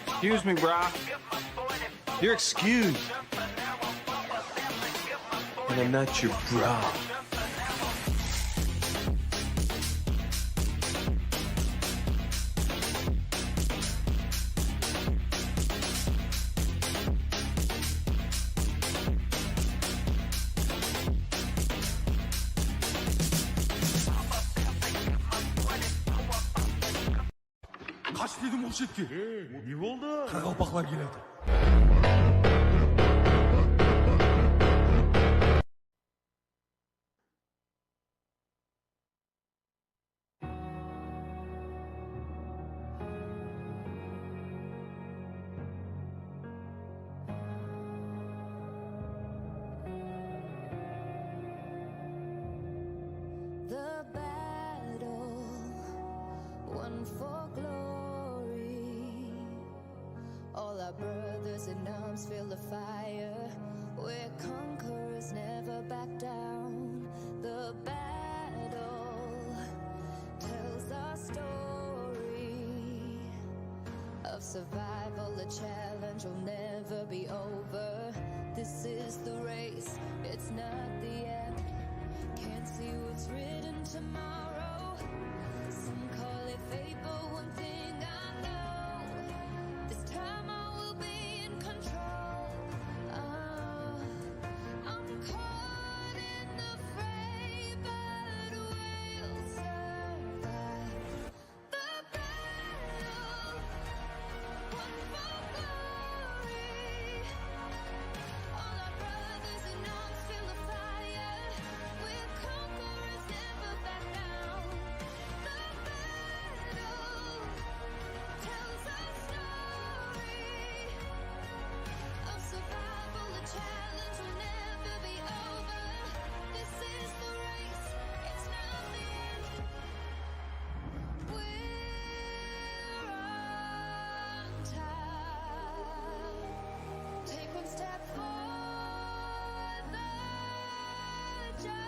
Excuse me, brah. You're excused. And I'm not your bra. Kaç dedim o şekil. Ne oldu? Karakalpaklar geldi. The battle won for glory. All our brothers in arms feel the fire. We're conquerors, never back down. The battle tells our story of survival. The challenge will never be over. This is the race, it's not the end. Can't see what's written tomorrow. Some call it fate, but one thing I know, this time I will be in control. I'm caught in the fray, but we'll survive. The battle won for glory. All our brothers in arms feel the fire. We're conquerors, never back down. The battle tells our story of survival. The challenge will never be over. This is the race, it's not the end. We're on time. Take one step for the jump.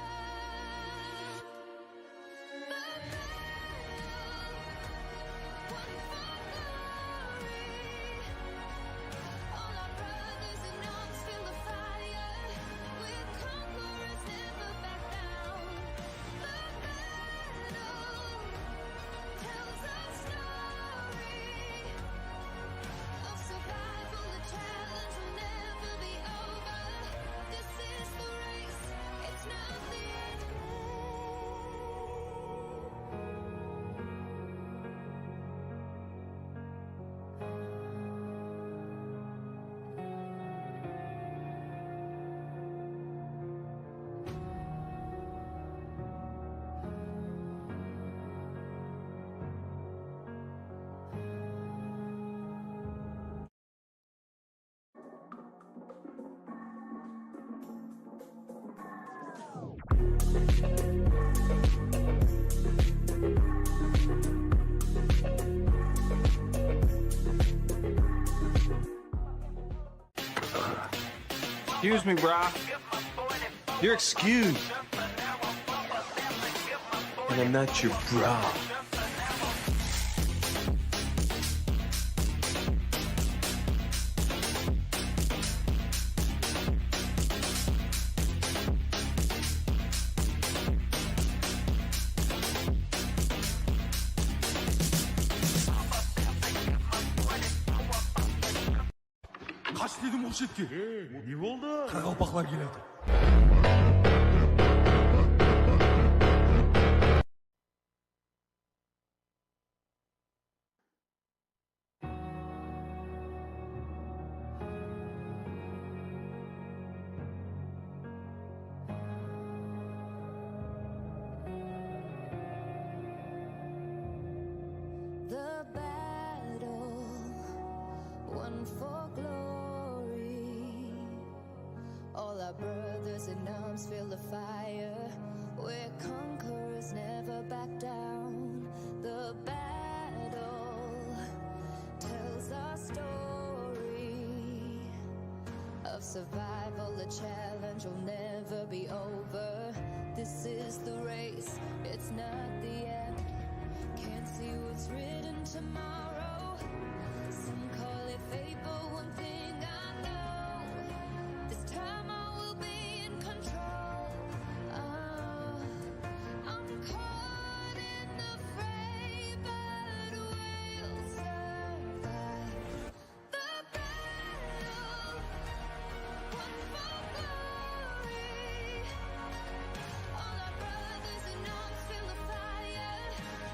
The battle won for glory. All our brothers in arms feel the fire. We're conquerors, never back down. The battle tells our story of survival. The challenge will never be over. This is the race, it's not the end. Excuse me, brah. You're excused. And I'm not your bra. Kaç dedim o şekil. Ne oldu? Karakalpaklar geldi. The battle won for glory. All our brothers in arms feel the fire. We're conquerors, never back down. The battle tells our story of survival. The challenge will never be over. This is the race, it's not the end. Can't see what's written tomorrow. Some call it fate, but one thing I know, this time I will be in control. I'm caught in the fray, but we'll survive the battle. One for glory. All our brothers in arms feel the fire.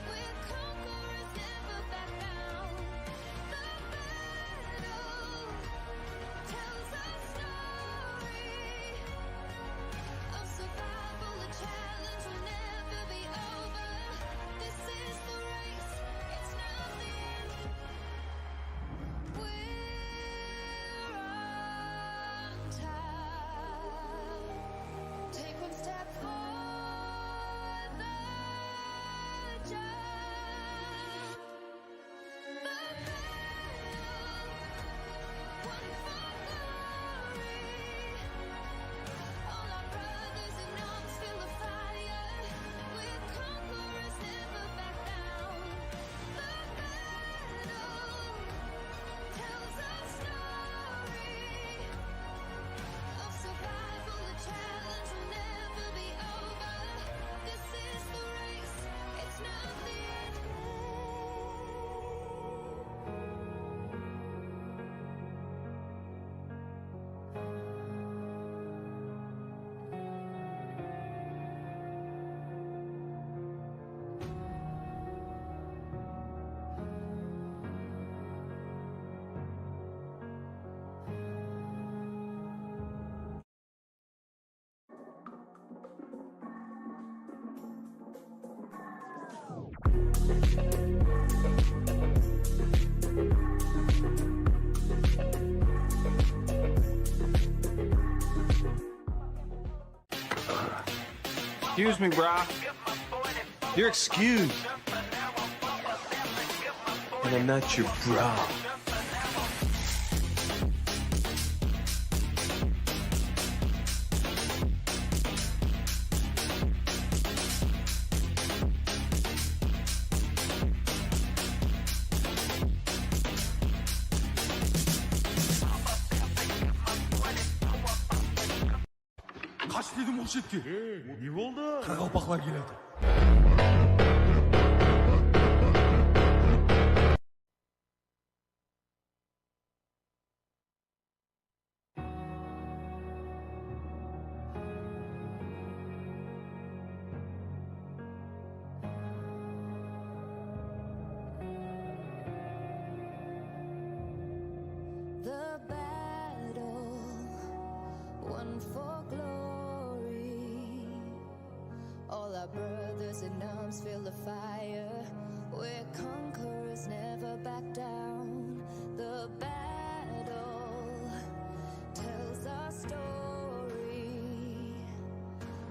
We're conquerors, never back down. The battle tells our story of survival. The challenge will never be over. This is the race, it's not the end. We're on time. Take one step for the jump. The battle, one for glory. All our brothers in arms feel the fire. We're conquerors, never back down. The battle tells our story of survival. The challenge will never be over. This is the race, it's not the end. Excuse me, brah. You're excused. And I'm not your bra. Kaç dedim o şetki. Ne oldu? Karakalpaklar geledi. The battle, one for glory. All our brothers in arms feel the fire. We're conquerors, never back down. The battle tells our story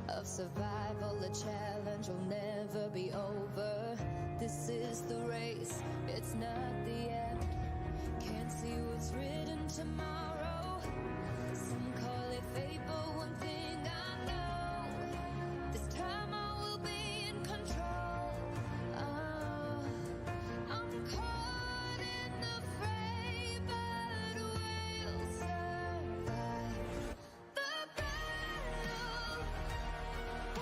of survival. The challenge will never be over. This is the race, it's not the end. Can't see what's written tomorrow. Some call it fate, but one thing I know, this time I will be in control. I'm caught in the fray, but we'll survive the battle.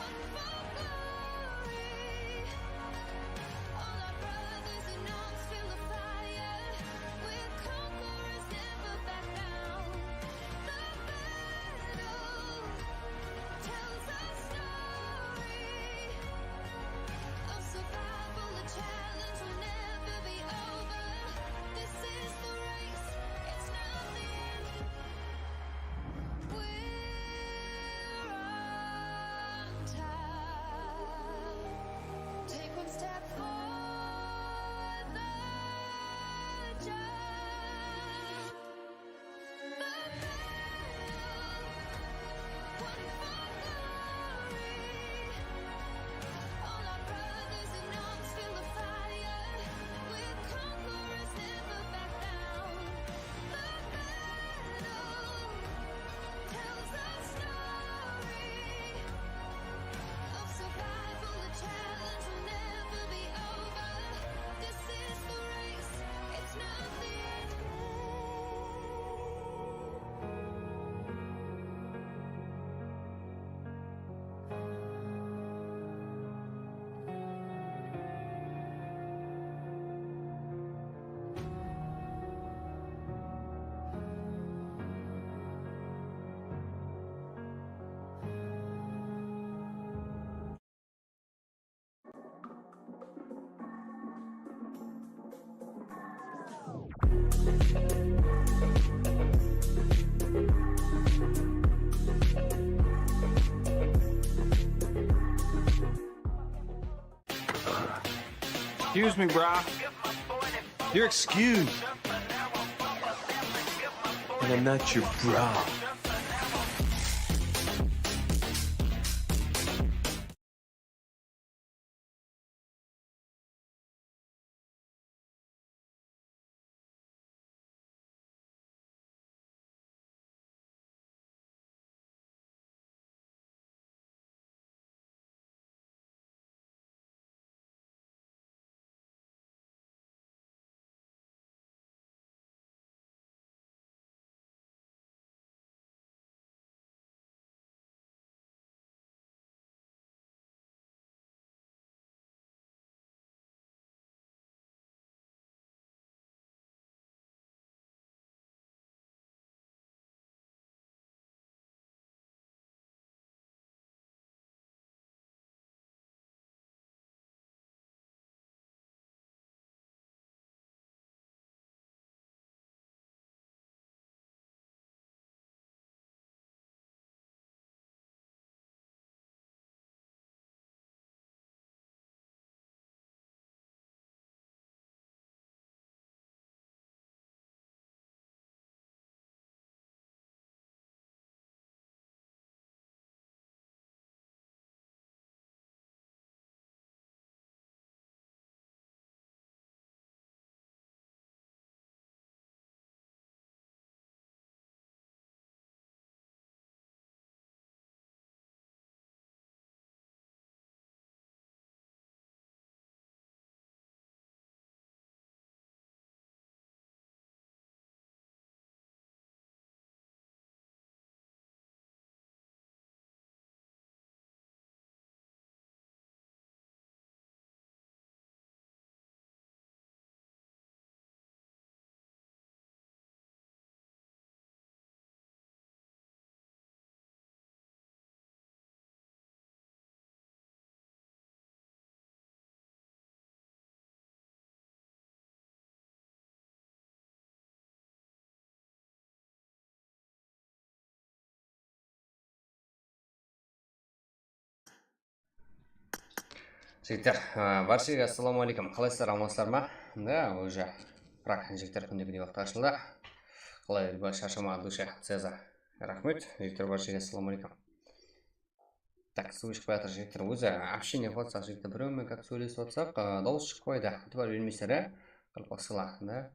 One for glory. All our brothers in arms feel the fire. Excuse me, brah. You're excused. And I'm not your bra. Жігіттер, баршаға ассалаумағалейкум. Қалайсыздар, амансыздар ма? Да, уже бірақ жігіттер күндегідей уақыт ашылды. Қалай шаршама душа Цеза. Рахмет. Жігіттер, баршаға ассалаумағалейкум. Так, су ішіп жатыр жігіттер. Өзі общение қылсақ жігіттер, біреумен как сөйлесіп отырсақ, дауыс шықпайды. Күтіп бермейсіздер, қалпақсыла, да?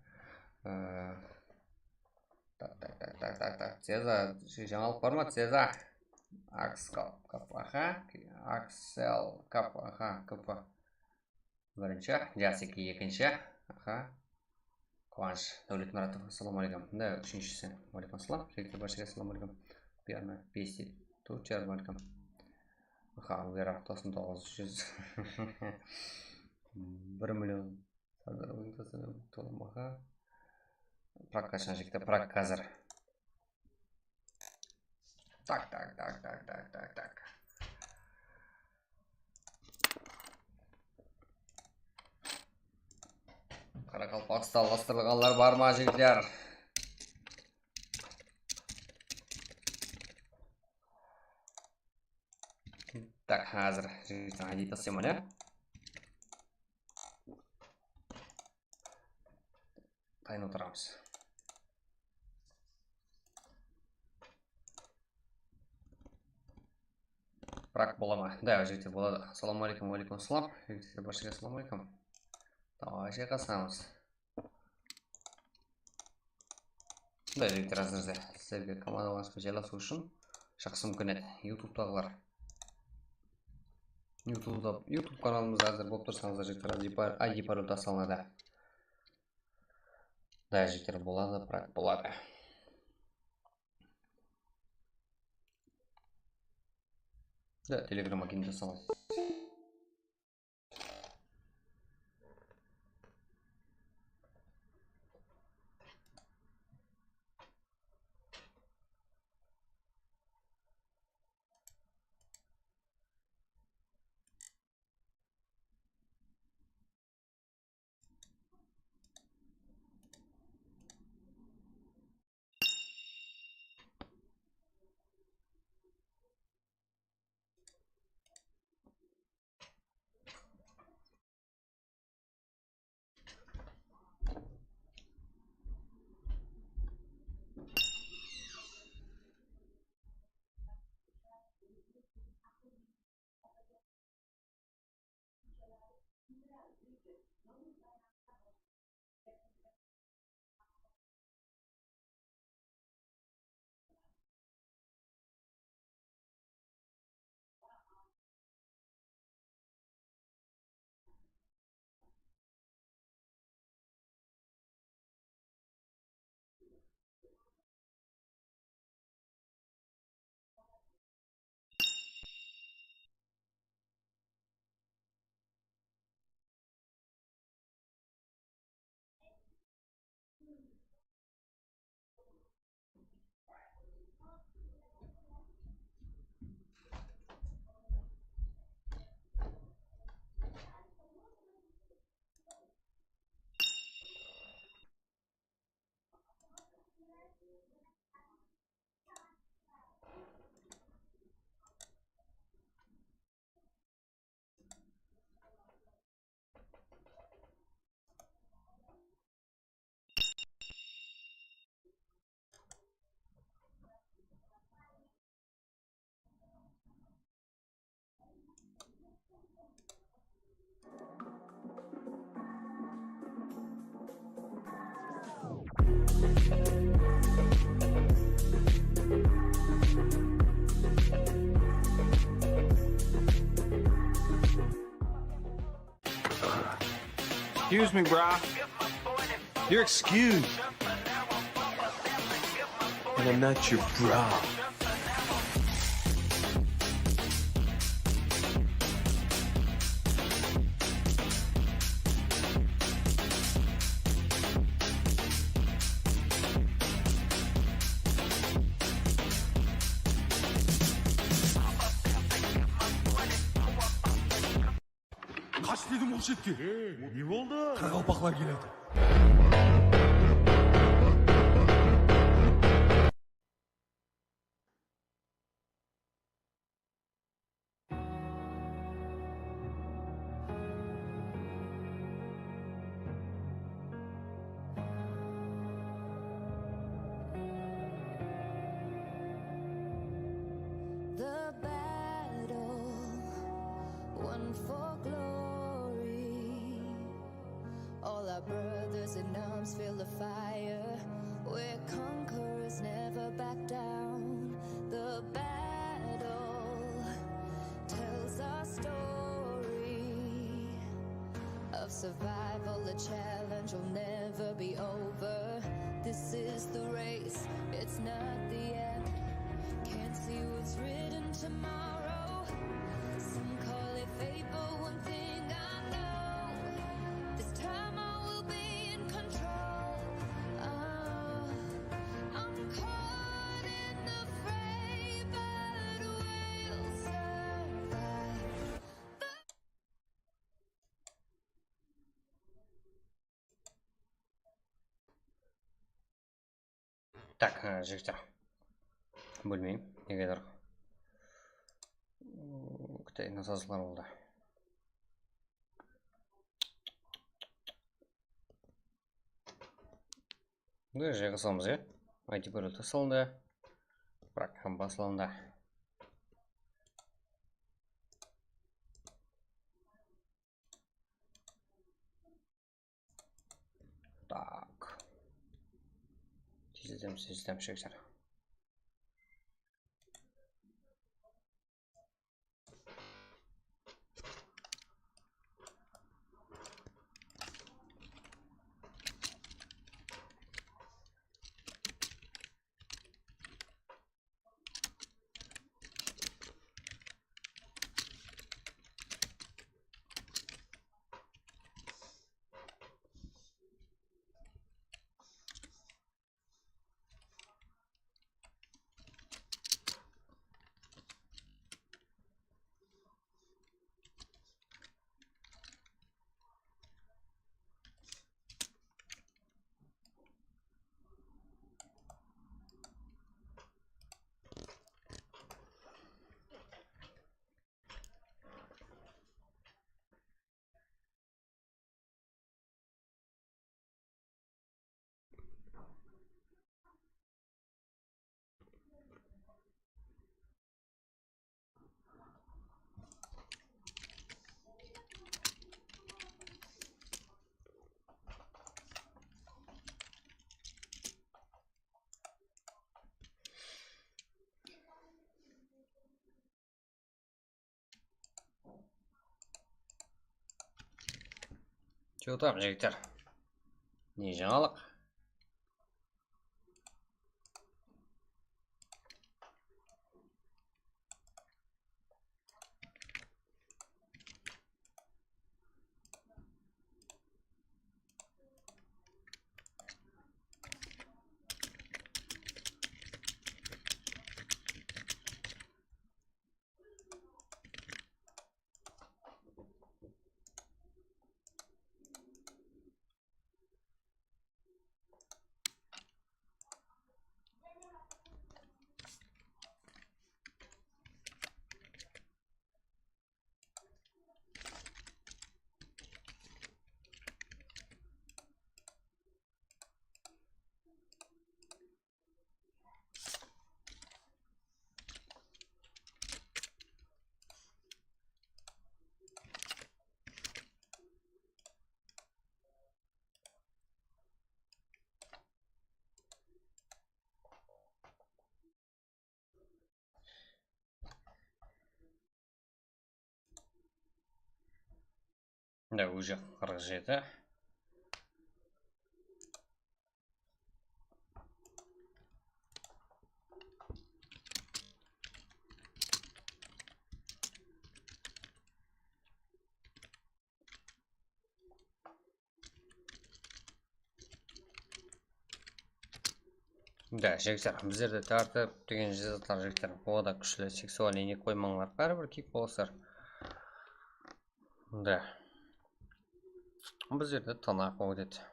Так. Цеза, жаңалық бар ма, Цеза? Аксел кап, кп. Бірінші, Жасеки екінші. Қуаныш, Дәулет Маратов, ассалаумағалейкум. Да, үшіншісі. Алейкум ассалам. Жігіттер, баршаға ассалаумағалейкум. Пиарна, Песи, Тучармалейкум. Вера, 9900. 1 миллион. Толымаға. Прак қашан жігіттер, прак қазір. Так. Қарақалпақста алғастырылғанлар бар ма, жігіттер? Так, қазір жігіттер айди тасыймын, е? Тайын отырамыз. Прак бола ма? Да, жігіттер болады. Ассалаумағалейкум, алейкум ассалам. Жігіттер, баршаға ассалаумағалейкум. Давай шайқасамыз. Да, жігіттер, әзірде сіздерге командаларыңызбен жайласу үшін жақсы мүмкін еді. YouTube-тағылар. YouTube каналымыз әзір болып тұрсаңыздар, жігіттер, ID пароль салынады. Да, жігіттер, болады, прак болады. Да, телеграмма кенде салам. Excuse me, brah. You're excused. And I'm not your bra. Kaç dedim o şetke. Ne oldu? Karagopaklar geledi. The battle won for glory. All our brothers in arms feel the fire. We're conquerors, never back down. The battle tells our story of survival. The challenge will never be over. This is the race, it's not the end. Can't see what's written tomorrow. Some call it fate, but one thing I know, this time I will be in control. I'm caught in the fray, but we'll survive. Так, жігіттер. Бөлмеймін, егер қытай насазылар болды. Бұны жай қысаламыз, е? IT бөлікті салынды. Бірақ басыланды. Так. Тездетем жігіттер. Жотам, жігіттер. Не жаңалық? Да, уже 47. Да, жігіттер, біздерде тәртіп деген жазатылар жігіттер. Ода күшілі сексуальный не қоймаңлар. Бәрібір кек боласыздар. Да. Біздерде тонақ өтеді.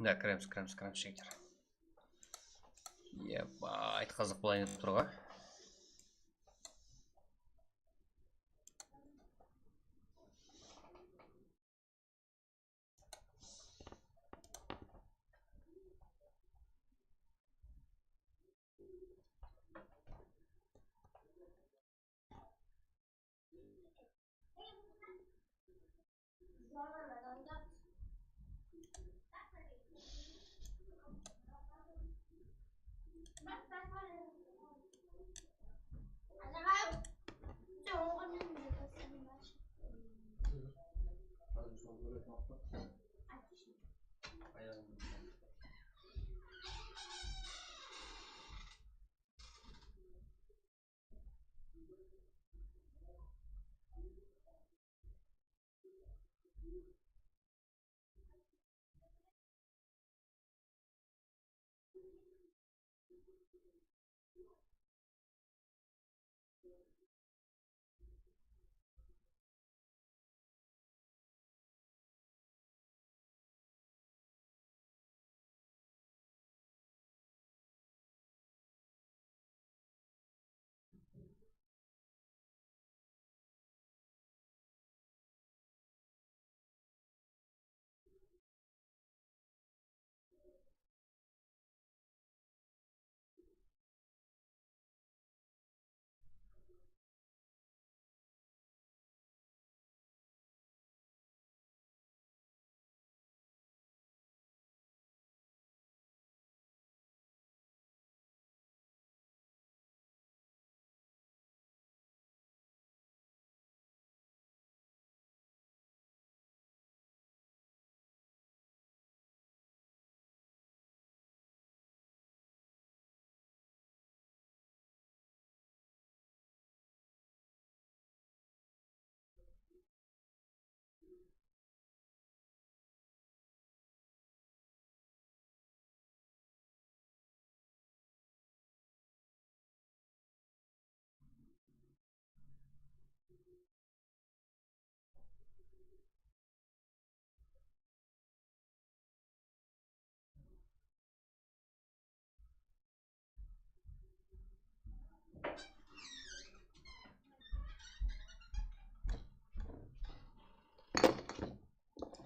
Да, кіреміз жігіттер. Ебайт, қызық болайын деп тұрға.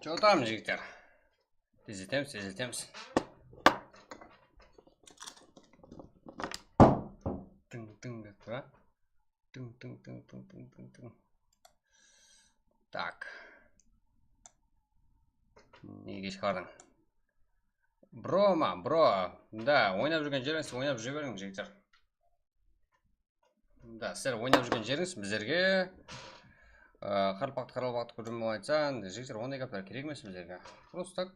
Отырамыз жігіттер. Тездетеміз. Тың деп тұра. Тың. Так. Неге шығардың? Бро. Да, ойнап жүрген жеріңіз, ойнап жүре беріңіз жігіттер. Да, сіздер ойнап жүрген жеріңіз біздерге қарылпақты көрдім айтсан, жігіттер ондай каптар керек емес біздерге. Просто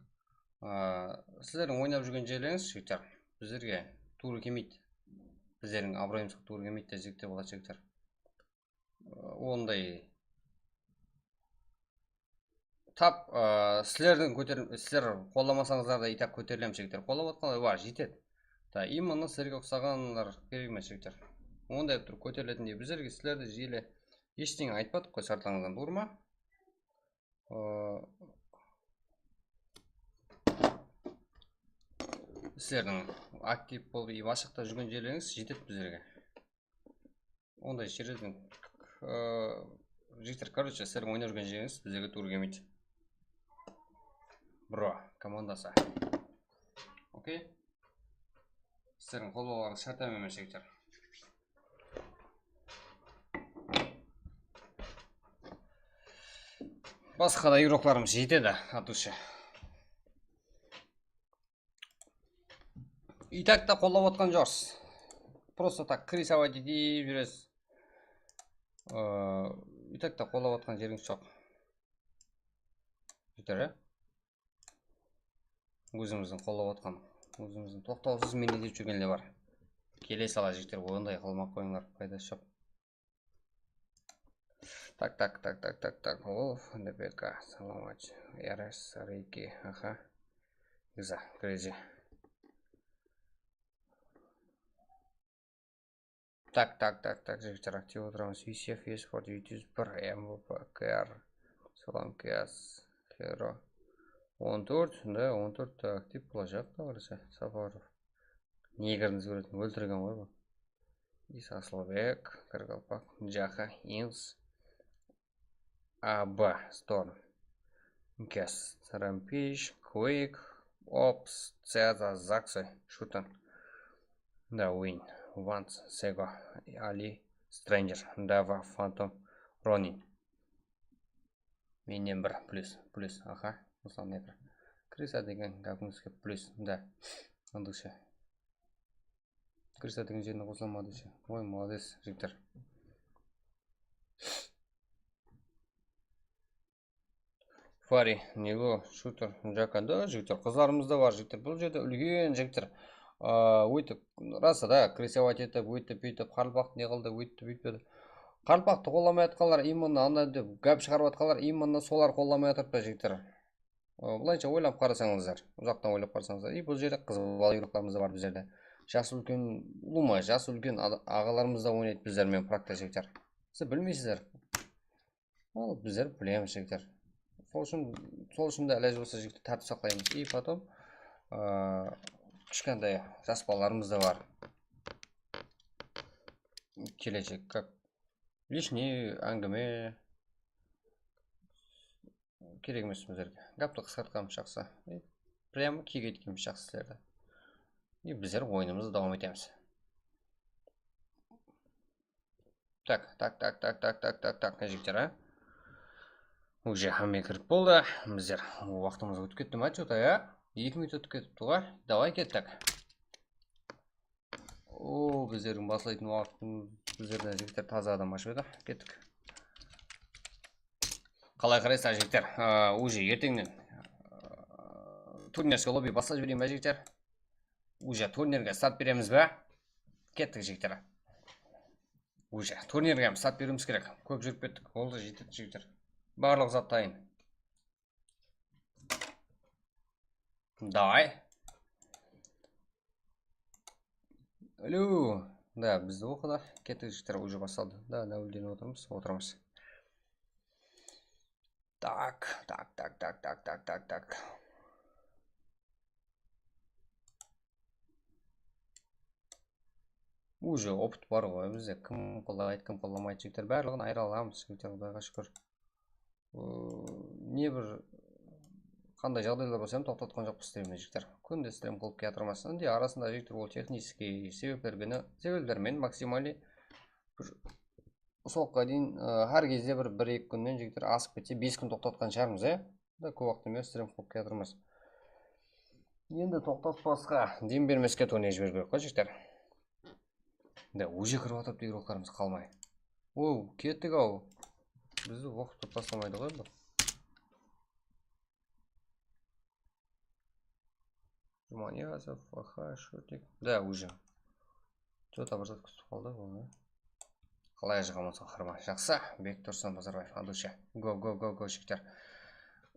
сіздердің ойнап жүрген жерлеріңіз жігіттер біздерге тура келмейді. Біздердің абыройымызға тура келмейді де жігіттер болады жігіттер. Ондай тап сіздер қоламасаңыздар да итак көтерілем жігіттер. Қолап отқандар бар, жетеді. Да, именно сіздерге ұқсағандар керек емес жігіттер. Ондай тұр көтерілетіндей біздерге сіздерді жиілі ештеңе айтпадық қой сартаңыздан дұр ма? Сіздердің актив болып ашықта жүрген жерлеріңіз жетеді біздерге. ондай жерден жігіттер, короче, сіздердің ойнап жүрген жеріңіз біздерге тура келмейді. Бро, командасы. Окей? Сіздердің қолдауларыңыз шарт емес, жігіттер. Басқа да игрокларымыз жетеді, атушы. И так та қолдап отқан жоқсыз. Просто так крисовать етіп жүресіз. И так та қолдап отқан жеріңіз жоқ. Жігіттер, өзіміздің қолдап отқан, өзіміздің тоқтаусыз мен етіп жүргенде бар. Келе сала жігіттер, ондай қылмақ қойыңдар, пайдасы жоқ. Так. О, НДПК, саламач. РС, Рейки, аха. Гза, Крейзи. Так, жігіттер, актив отырамыз. VCF, eSport, YouTube, MVP, КР, Салам, КС, Херо. 14, да, 14 актив болашақ та барысы. Сафаров. Негіріңіз көретін өлтірген ғой бұл. Исаслабек, Каргалпак, Джаха, Инс. АБ, Storm. Gas, Rampage, Quake, Ops, Цеза, Заксы, Шутан. Да, Win, Ванс, Сего, Али, Стрэнджер, Дава, Фантом, Ронин. Менен бір плюс, аха, осылан некір. Криса деген гапыңызға плюс, да, андықшы. Криса деген жеріне қосылмады ше. Ой, молодец, жігіттер. Фари, Него, Шутер, Джака, да, жігіттер, қызларымыз да бар, жігіттер. Бұл жерде үлген жігіттер. Өйтіп, расы да, кресевать етіп, өйтіп, қарылпақты не қылды, өйтіп. Қарылпақты қоламай атқалар, именно анда деп гәп шығарып атқалар, именно солар қоламай атырып па, жігіттер. Бұлайынша ойлап қарасаңыздар, ұзақтан ойлап қарасаңыздар. И бұл жерде қыз бала игрокларымыз да бар біз жерде. Жасы үлкен, ұлмай, жасы үлкен ағаларымыз да ойнайды біздермен практа, жігіттер. Сіз білмейсіздер. Ал біздер білеміз, жігіттер. Сол үшін де әләж болса жігітті тәртіп сақлаймыз. И потом кішкентай жас балаларымыз да бар. Келешек, как лишний әңгіме керек емес біздерге. Гапты қысқартқанымыз жақсы. Прямо киге еткеніміз жақсы сіздерді. И біздер ойынымызды давам етеміз. Так, жігіттер, а? Уже хаммен кіріп болды. Біздер уақытымыз өтіп кетті ма, что-то, а? 2 минут өтіп кетіпті ғой. Давай кеттік. О, біздердің басылайтын уақытын біздерден жігіттер таза адам ашып еді. Кеттік. Қалай қарайсыздар, жігіттер? Уже ертеңнен турнирге лобби бастап жіберейін бе, жігіттер? Уже турнирге старт береміз бе? Кеттік, жігіттер. Уже турнирге старт беруіміз керек. Көп жүріп кеттік. Олды жетеді, жігіттер. Барлық зат дайын. Давай. Алло. Да, бізді оқыды. Кеттік, жігіттер, уже басталды. Да, нәуілден отырмыз. Так. Уже опыт бар ғой бізде. Кім қолдайды, кім қолдамайды, жігіттер. Барлығын айыра аламыз, жігіттер, Құдайға шүкір. Небір қандай жағдайлар болса тоқтатқан жоқпыз стрімді, жігіттер. Күнде стрим қылып келатырмыз. Инде арасында, жігіттер, ол технический себептермен максимали соққа дейін әр кезде бір 1-2 күннен, жігіттер, асып кетсе 5 күн тоқтатқан шығармыз, да, көп уақыт емес стрим қылып келатырмыз. Енді тоқтатпасқа дем бермеске турнир жіберу керек қой, жігіттер. Да, уже кіріп атып игрокларымыз қалмай. Оу, кеттік ау. Бізді уақыт тастамайды ғой бұл. Жуманиязов, аха, шутик. Да, уже. Что-то образат күтіп қалды ғой. Қалай жығамыз қырма. Жақсы. Бек Тұрсын Базарбаев, адуша. Го, жігіттер.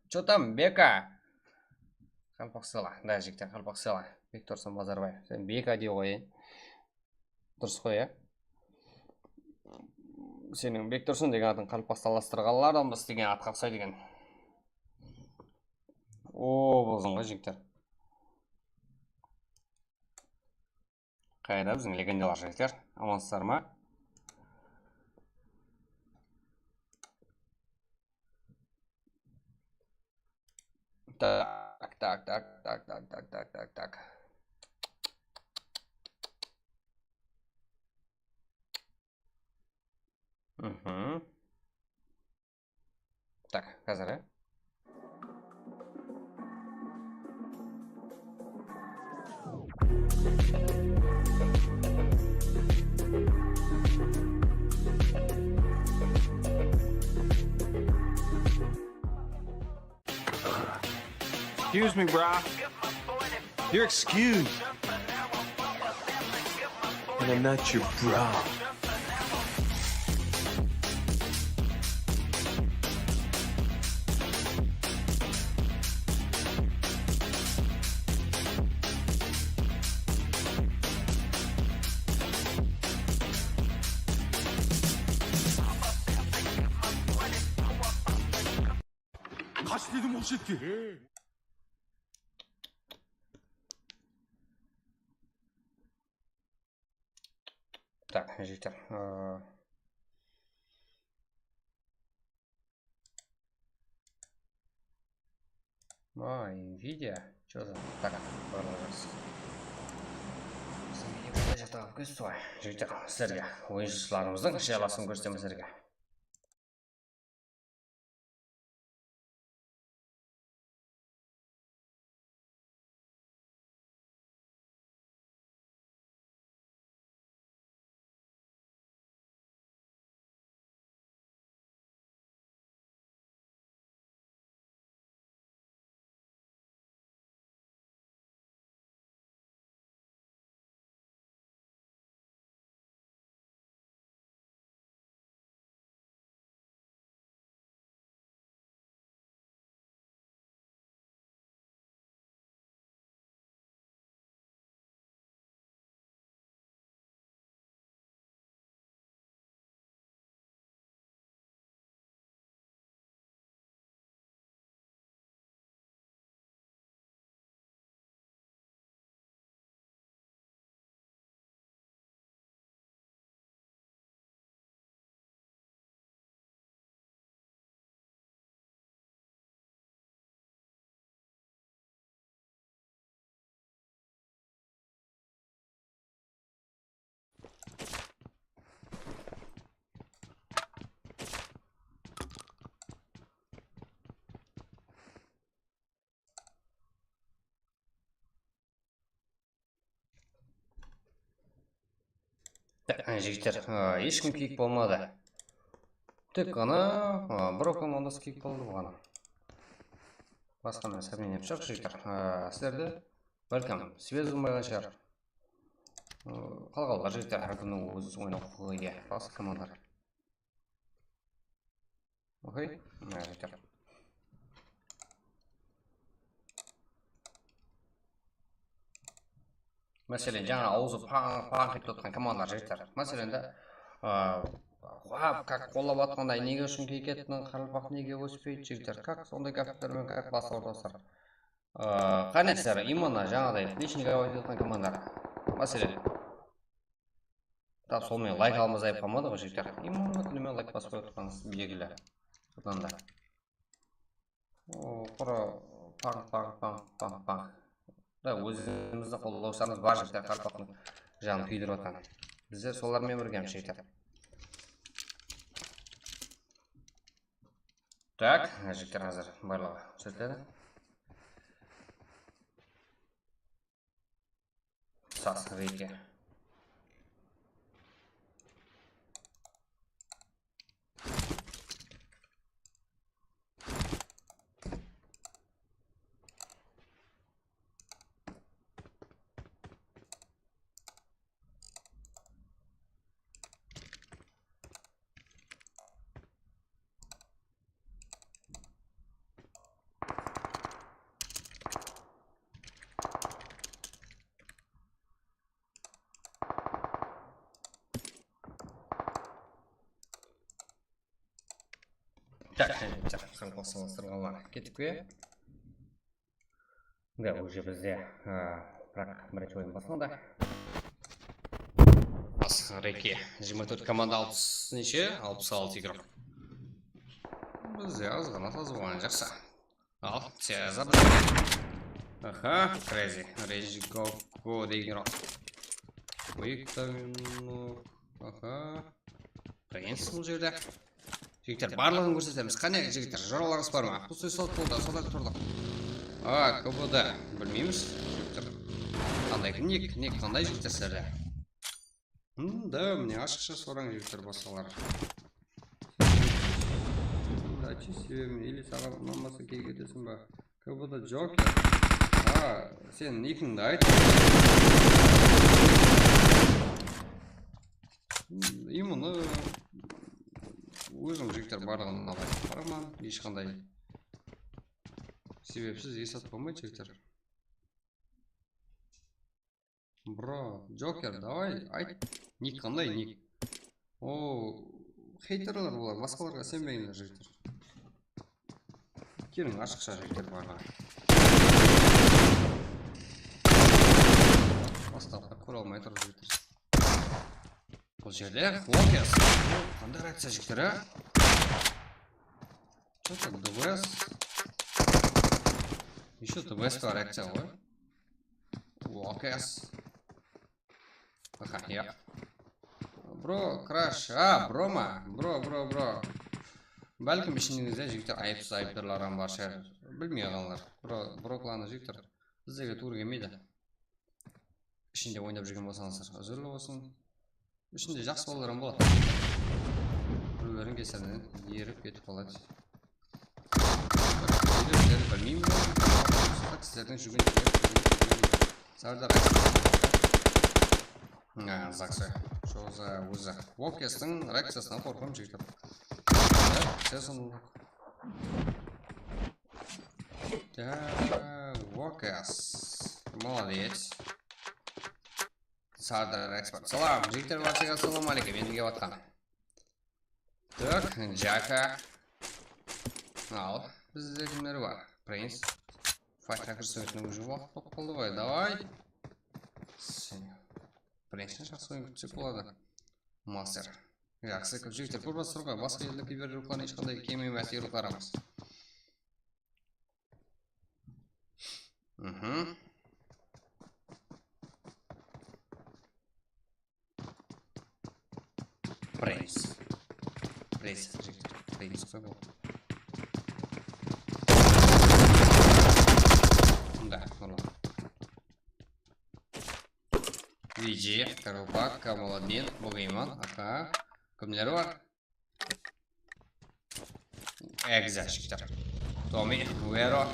Что там, Бека? Қалпақ села. Да, жігіттер, қалпақ села. Бек Тұрсын Базарбаев. Сен Бека дей ғой. Дұрыс қой, Сенің Бек Тұрсын деген атын қалпақсталастырғалардан деген атқа ұқсайды деген. О, болсын ғой, жігіттер. Қайда біздің легендалар, жігіттер? Амансыздар ма? Так. Так, қазір, Excuse me, brah. You're excused. And I'm not your bra. Kaç dedim o şekil. Так, жігіттер. Видео? Что за? Так, барлығыз. Біздің видео жақтағы көз солай. Жігіттер, сіздерге ойыншыларымыздың жаласын көрсетемін сіздерге. Жігіттер, ешкім киік болмады. Тек қана бір командасы киік болды бұғана. Басқа сәбінен еп жоқ, жігіттер. Сіздерді бәлкім свез болмайған шығар. Қалғалдар жігіттер, әркімнің өз ойнау құқығы ие. Басқа командар. Окей? Жігіттер. Мәселен, жаңа ауызы паң кетіп отқан командалар жігіттер. Мәселен, как қолап атқандай неге үшін кейкетінің қарылпақ неге өспейді жігіттер. Как сондай кәптермен как басқа ордастар. Қанексер, именно жаңадай личный говорит отқан командалар. Мәселен, тап солмен лайк алмыз айып қалмады ғой жігіттер. Именно күнімен лайк басып отқаныз белгілі. Бұдан да. Құры паң. Да, өзімізді қолдаусаңыз бар жігіттер қарпақтың жанын күйдіріп отқан. Біздер солармен біргем жігіттер. Так, жігіттер қазір барлығы көрсетіледі. Сас рейке. Так, қосылыстырғанлар кетіп ке. Да, уже бізде бірақ бірінші ойын басында. Бас реке 24 команда 60 неше? 66 игрок. Бізде аз ғана сазылған жақсы. Al, Cezar. Aha, crazy. Rage go деген раунд. Aha. Prince бұл жерде. Жігіттер, барлығын көрсетеміз. Қане, жігіттер, жораларыңыз бар ма? Бұл сөз солт болды, содан тұрдық. КБД, білмейміз. Жігіттер, қандай ник қандай жігіттер сәрді? Да, мне ашықша сораң жігіттер басқалар. Дачи себебім, или саған ұнамаса кей кетесің ба? КБД Джокер. Сен никіңді айт. Именно өзім жігіттер барлығын алайын. Бараман, ешқандай себепсіз есат болмайды жігіттер. Бро, Джокер, давай, айт. Ник қандай ник? Хейтерлер болар, басқаларға сенбейіндер жігіттер. Келің ашықша жігіттер барға. Бастапқа көре алмай тұр жігіттер. Бұл жерде Локес. Қандай реакция жігіттер, Что-то ДВС. Еще ДВС-қа реакция ғой. Локес. Я. Бро, краш. Бро ма? Бро. Бәлкім ішініңізде жігіттер айыптарлардан бар шығар. Білмей қалар. Бро кланы жігіттер. Біздегі тур келмейді. Ішінде ойнап жүрген болсаңыздар. Үзірлі болсын. Ішінде жақсы боларым болады. Біреулерін кесерінен еріп кетіп қалады. Білмеймін. Сіздердің жүрген Сардар Заксы. Шоуза өзі. Вокестің реакциясынан қорқым жігіттер. Сезон Вокес. Молодец. Сардар эксперт. Салам, жігіттер барсыға салам алейкум. Мен деге батқан. Так, Джака. Ал, бізде кімдер бар? Принц. Файтхакер сөйтінің уже уақыт болып қалды ғой. Давай. Принцтен жақсы ойын күтсек болады. Мастер. Жақсы көп жігіттер көрбас тұрға. Басқа елді кибер рухланы ешқандай кеме мәсі рухларамыз. Принц. Принц қой бұл. Да, нұрлы. Виджи, Карупак, Камаладдин, Бугайман, Кімдері бар? Экза жігіттер. Томи, Уэро,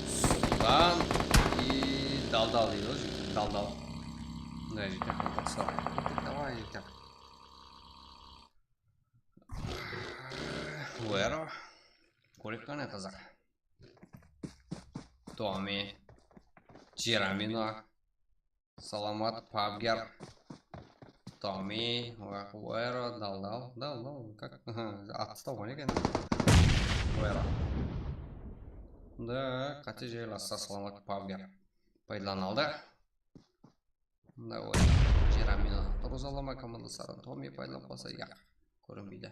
Султан и Далдал дейді ғой жігіттер. Далдал. Да, жігіттер, қорқытса. Давай, жігіттер. Уэро. Көрек қане қызық. Томи. Джерамино. Саламат, Пабгер. Томи. Уэро. Далдал. Как? Атыстау ғой екен. Уэро. Да, қате жел аса Саламат, Пабгер. Пайдаланалды. Да, Уэро. Джерамино. Тұрызалама командасарын Томи пайдаланып қалса, көрінбейді.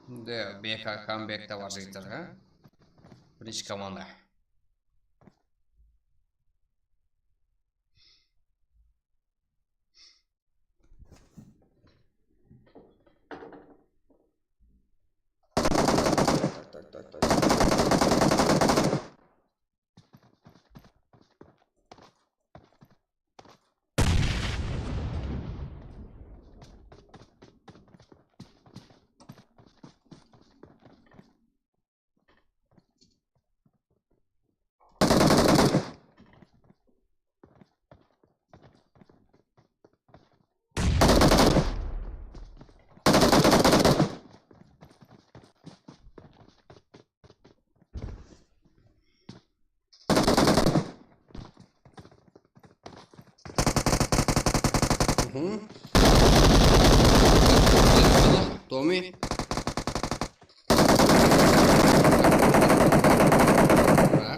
Да, Бека камбекте бар жігіттер, Бірінші команда. Так. Томи.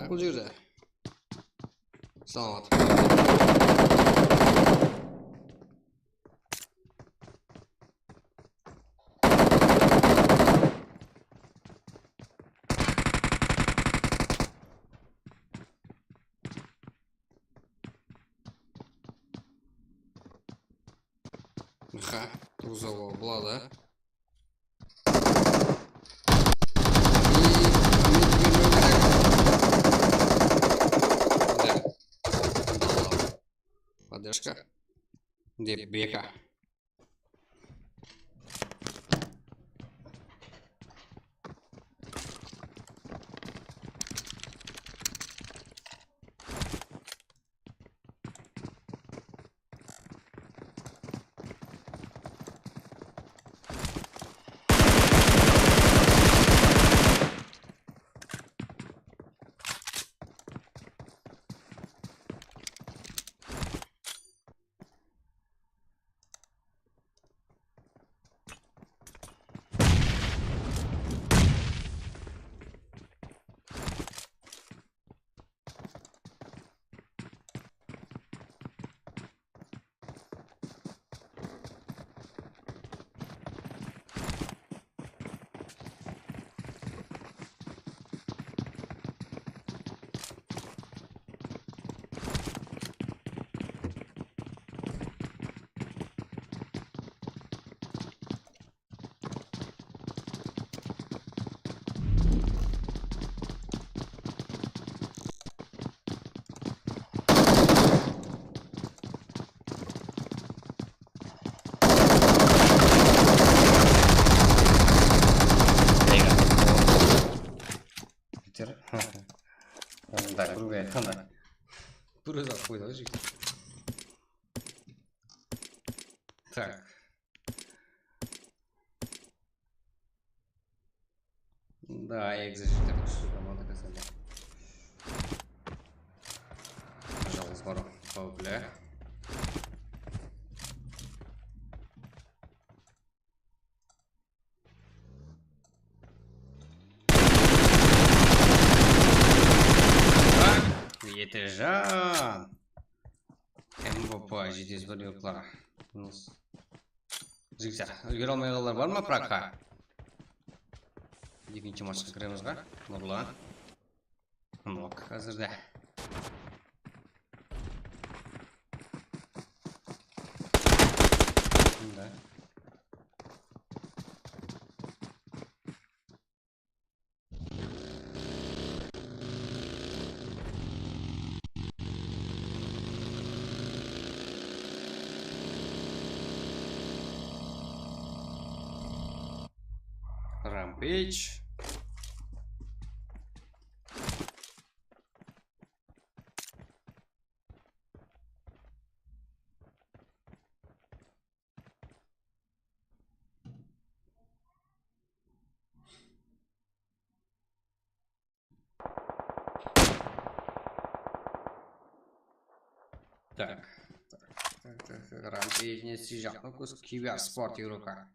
Бұл жерде. Саламат. Ха, тузова болады. Поддержка. Деп бека. Так, другая хана. Туры заходит, жить. Так. Да, экзажитер сюда надо казали. Пожалуйста, пару пауля. Етежан. МВП жетесіз yo'qlar. Жігіттер, үлгере алмайғандар бар ма пракқа? Екінші матчқа кіреміз ға? Нұрлан. Нок қазірде. Rampage. Так. Rampage не съезжал. Ну, кибер спорт игрока.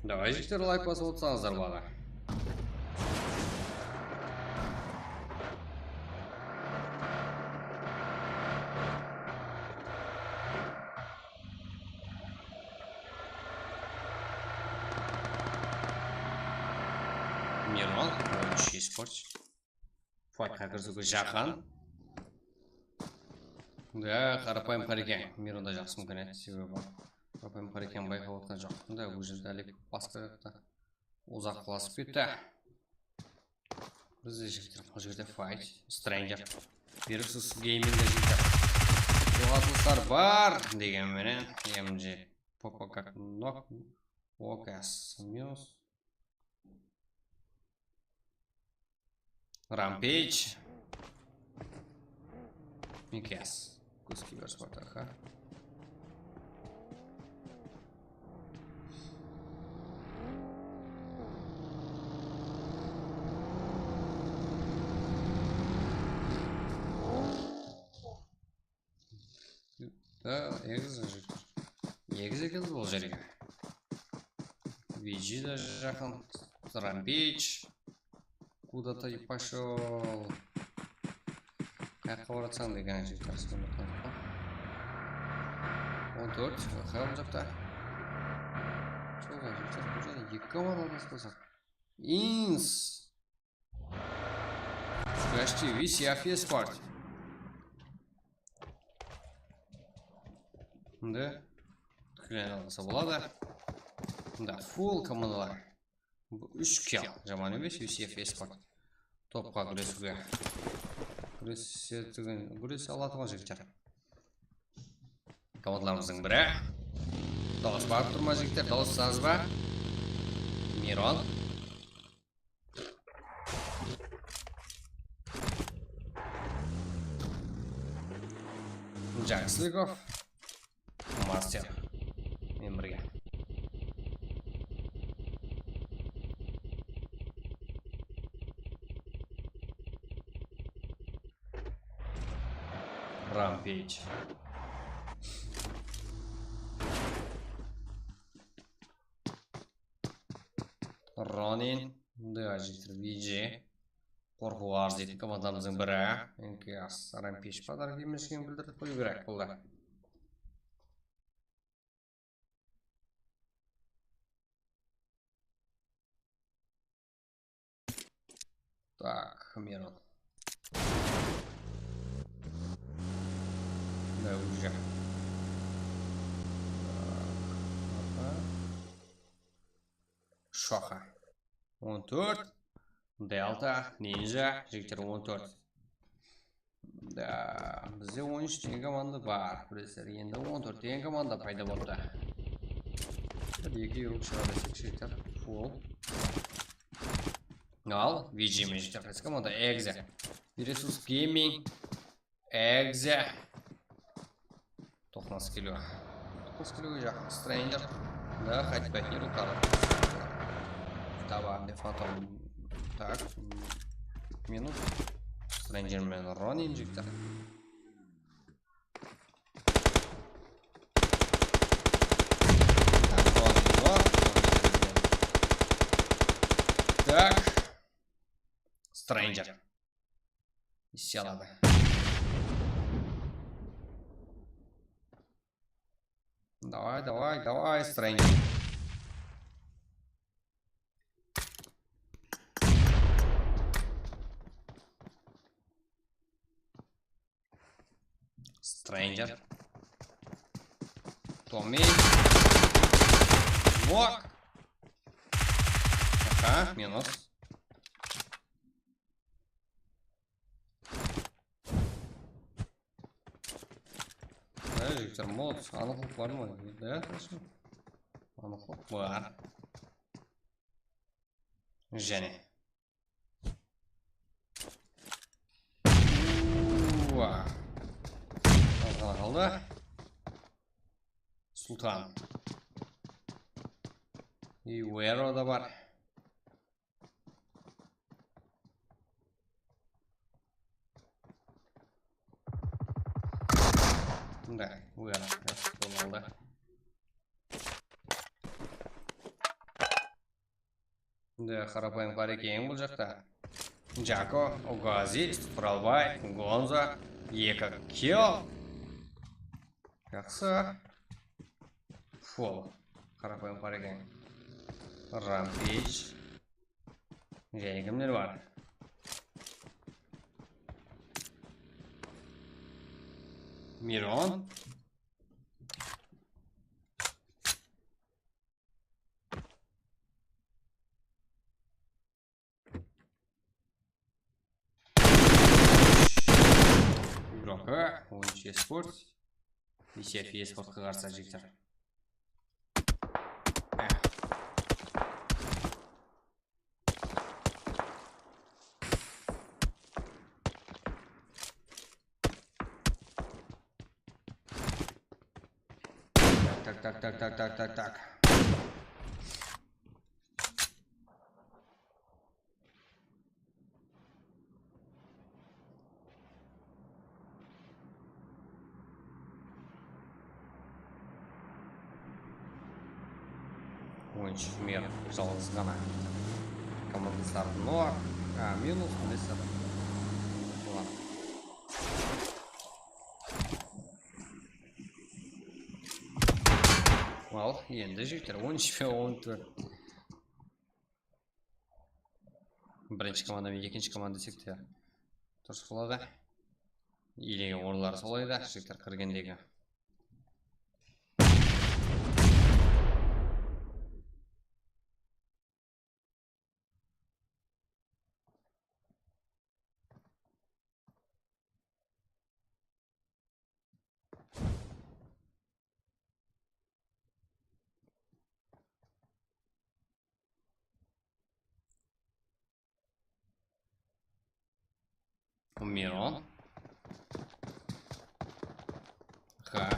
Давай жігіттер лайк басып отырсаңыздар бала. Мирон, ойыншы спорт. Файтқа кіргізуге жақын. Да, қарапайым қарекен. Миронда жақсы мүмкін еді, себебі қарапайым қарекен байқап отқан жоқ. Да, бұл жерде әлек басқа ұзақ құласып кетті. Бізде жігіттер, бұл жерде файт, стрэнджер, Versus геймингі жігіттер. Жоғатылыстар бар дегенменен, MG Попа как нок, Окас минус. Rampage. Микес. Куски верспортаха. Да, экзекил был жереге. VG даже жахан. Rampage. Куда-то и пошел. Қаяққа баратсаң деген жігіттер сіздің 14 қайғым жақта. Жолға жігіттер бұл жерде 2 команда араласып. Инс. Почти VCF Esport. Да. Тікілен аласа болады. Да, full командалар. 3 кел. Жаман емес VCF Esport. Топқа күресуге. Күресе алатыған жігіттер. Командаларымыздың бірі. Дауыс барып тұрма жігіттер, дауыссаңыз ба? Мирон. Жақсылыков. Мастер. Мен бірге. Рампейдж. Ронин. Да, жігіттер VG. Қорқу арз дейтін командамыздың бірі. НКС Рампейдж подарок емешкен білдіріп қою керек болды. Так, Мирон. Да, уже. Шоха. 14. Delta, Ninja, жігіттер 14. Да, бізде 13 деген команда бар. Білесіздер, енді 14 деген команда пайда болды. Екі еуро шығады жігіттер. Фул. Ал, VG мен жігіттер қайсы команда Экзе. Resus Gaming. Экзе. 90 кило. 90 кило жақын. Stranger. Да, қайтпайды не рутары. Давай, Фантом. Так, минус. Stranger мен Ронин жігіттер. Так, Stranger. Села. Давай, Stranger. Stranger. Томми. Вок. Ага, минус. Да, жігіттер, молодцы. Анықлық бар ма? Да, точно. Анықлық бар. Және. Уа. Қалды. Султан. И Уэро да бар. Да, Уэро. Қалды. Да, қарапайым бар екен бұл жақта. Джако, Огази, Құралбай, Гонза, екі килл. Жақсы. Фол. Қарапайым бар екен. Рампейдж. Және кімдер бар? Мирон. Игрока. Ойыншы Esport. VCF Esport-қа қарсы жігіттер. Так. Ойыншы мер жалғыз ғана. Командастар 0. Минус. Ладно. Endi jigitlar 13-14. Birinchi komanda va ikkinchi komanda sektor. To'g'ri bo'ladi. Ilingan o'rinlar solaydi, jigitlar kirgandagi. Miron. Ha.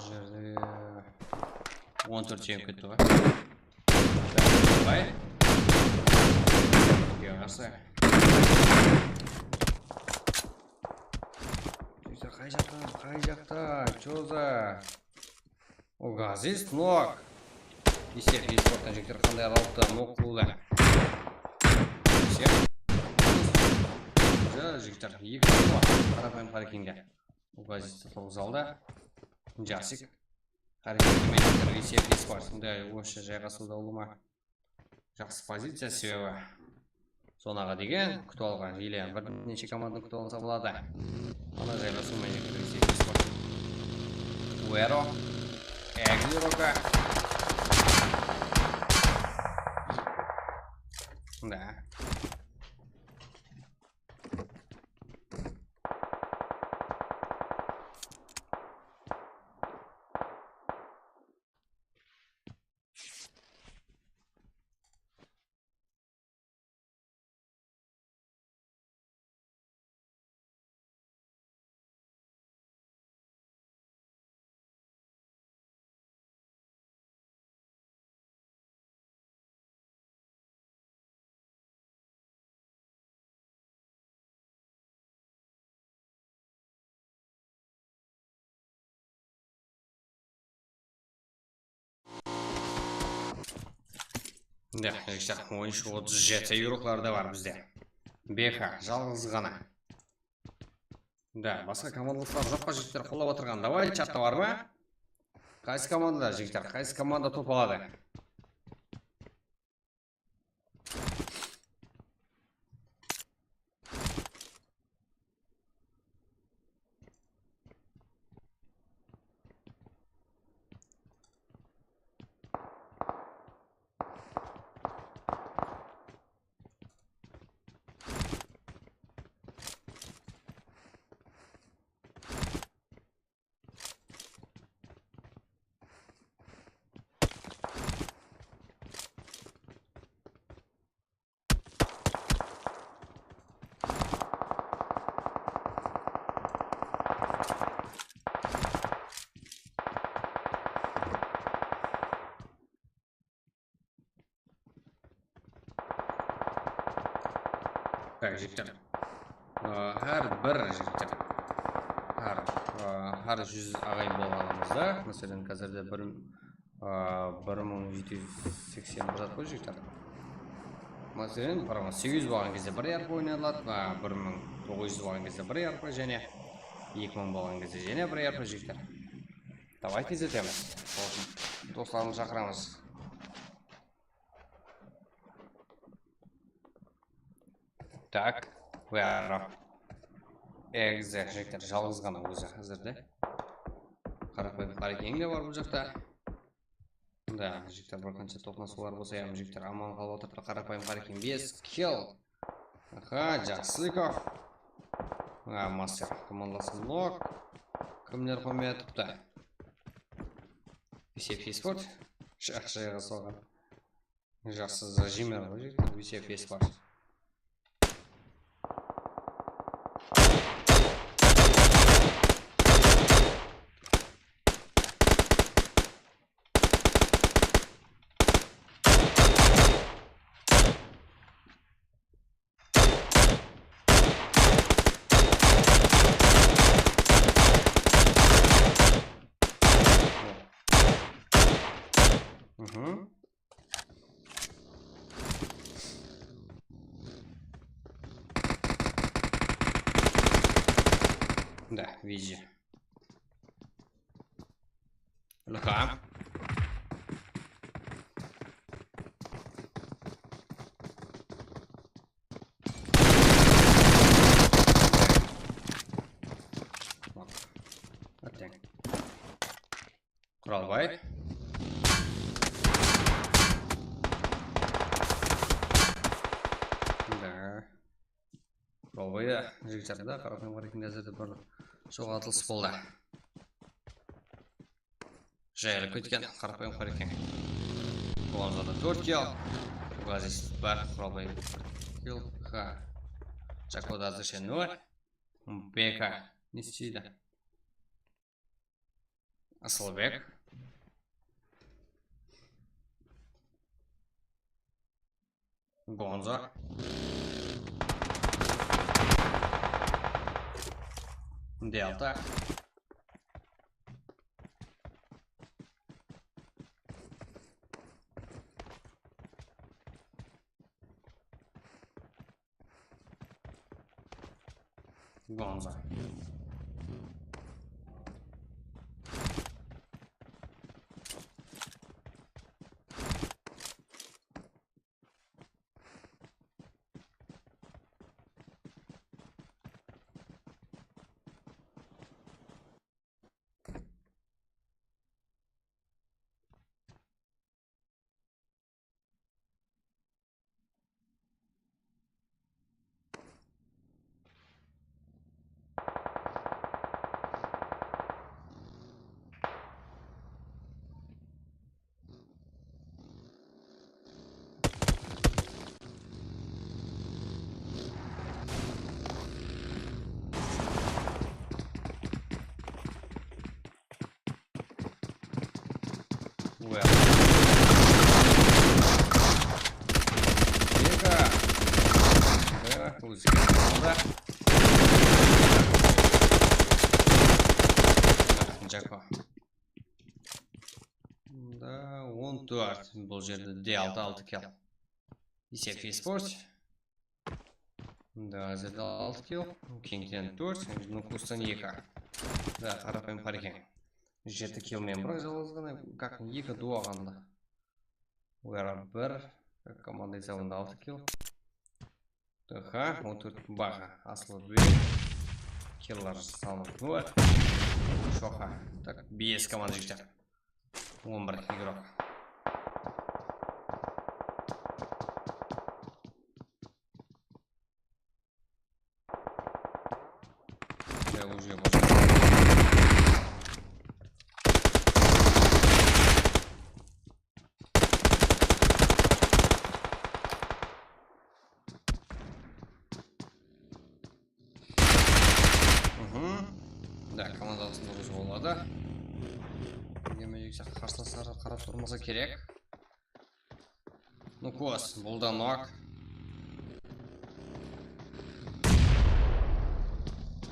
Жерде 14 жем кетті ғой. Давай. Yarası. İşte kayacakta, çoza. O gazist nok. İşte sporttan jekter qanday alıpta nok buldu. İşte. Ja jekter екі var. Қарапайым паркинге. O gazist тоғызалда. Жасик. Характермен есеп спортында осы жайғасуда олыма. Жақсы позиция себебі. Сонаға деген күтіп алған или бірнеше команданы күтіп алса болады. Ана жайғасумен есеп спорт. Уэро. Эглирока. Да. Да, işte 13-37 euroklarda var bizde. BK, жалғыз ғана. Да, басқа командалықтар жоққа жігіттер қолап отырған. Давай, чатта бар ма? Қайсы команда жігіттер, қайсы команда топ алады? Так, жігіттер. Бір жігіттер. Әр 100 ағайын болғанымызда, мәселен, қазірде 1780 бұзат қой жігіттер. Мәселен, 1800 болған кезде 1 ярпы ойнадылады, 1900 болған кезде 1 ярпы және 2000 болған кезде және 1 ярпы жігіттер. Давай тездетеміз. Достарымыз шақырамыз. Так, Уэро. Экзе, жігіттер, жалғыз ғана өзі қазірде. Қарапайым паркинге бар бұл жақта. Да, жігіттер, бір қанша тоқнасулар болса, жігіттер, аман қалып отырды. Қарапайым паркинг 5 килл. Аха, жақсылыков. Мастер, командасы нок. Кімдер қойметіпті? Есеп еспорт. Жақшыға соған. Жақсы зажимер ғой, жігіттер, есеп еспорт. Да, вижу. Лха. Құралбай. Да. Құралбайда жігіттерді қарапайым қарекетінде әзірде бір соғатылыс болды. Жайылып кеткен қарапайым қарекен. Болғанзада 4 килл. Ғазиз бар, Құралбай 1 килл. Ха. Жакода әзірше 0. Бека не істейді? Асылбек. Гонза. Делта. Гонза. Джако. Да, 14. Бұл жерде D6 6 килл. Есеп еспорт. Да, әзірде 6 килл. Кеңден 4. Нукустан 2. Да, қарапайым қарекен. 7 киллмен бірақ жалғызғана как 2 дуағанда. Уэра 1. Команда есабында 6 килл. Ха, 14 баға. Асылбек. Киллар салынып 0. Шоха. Так, 5 команда жігіттер. 11 игрок. Я уже да, команда арасында өз болады. Демек, қарсыластары қарап тұрмаса керек. Ну, кос, бұлда нок.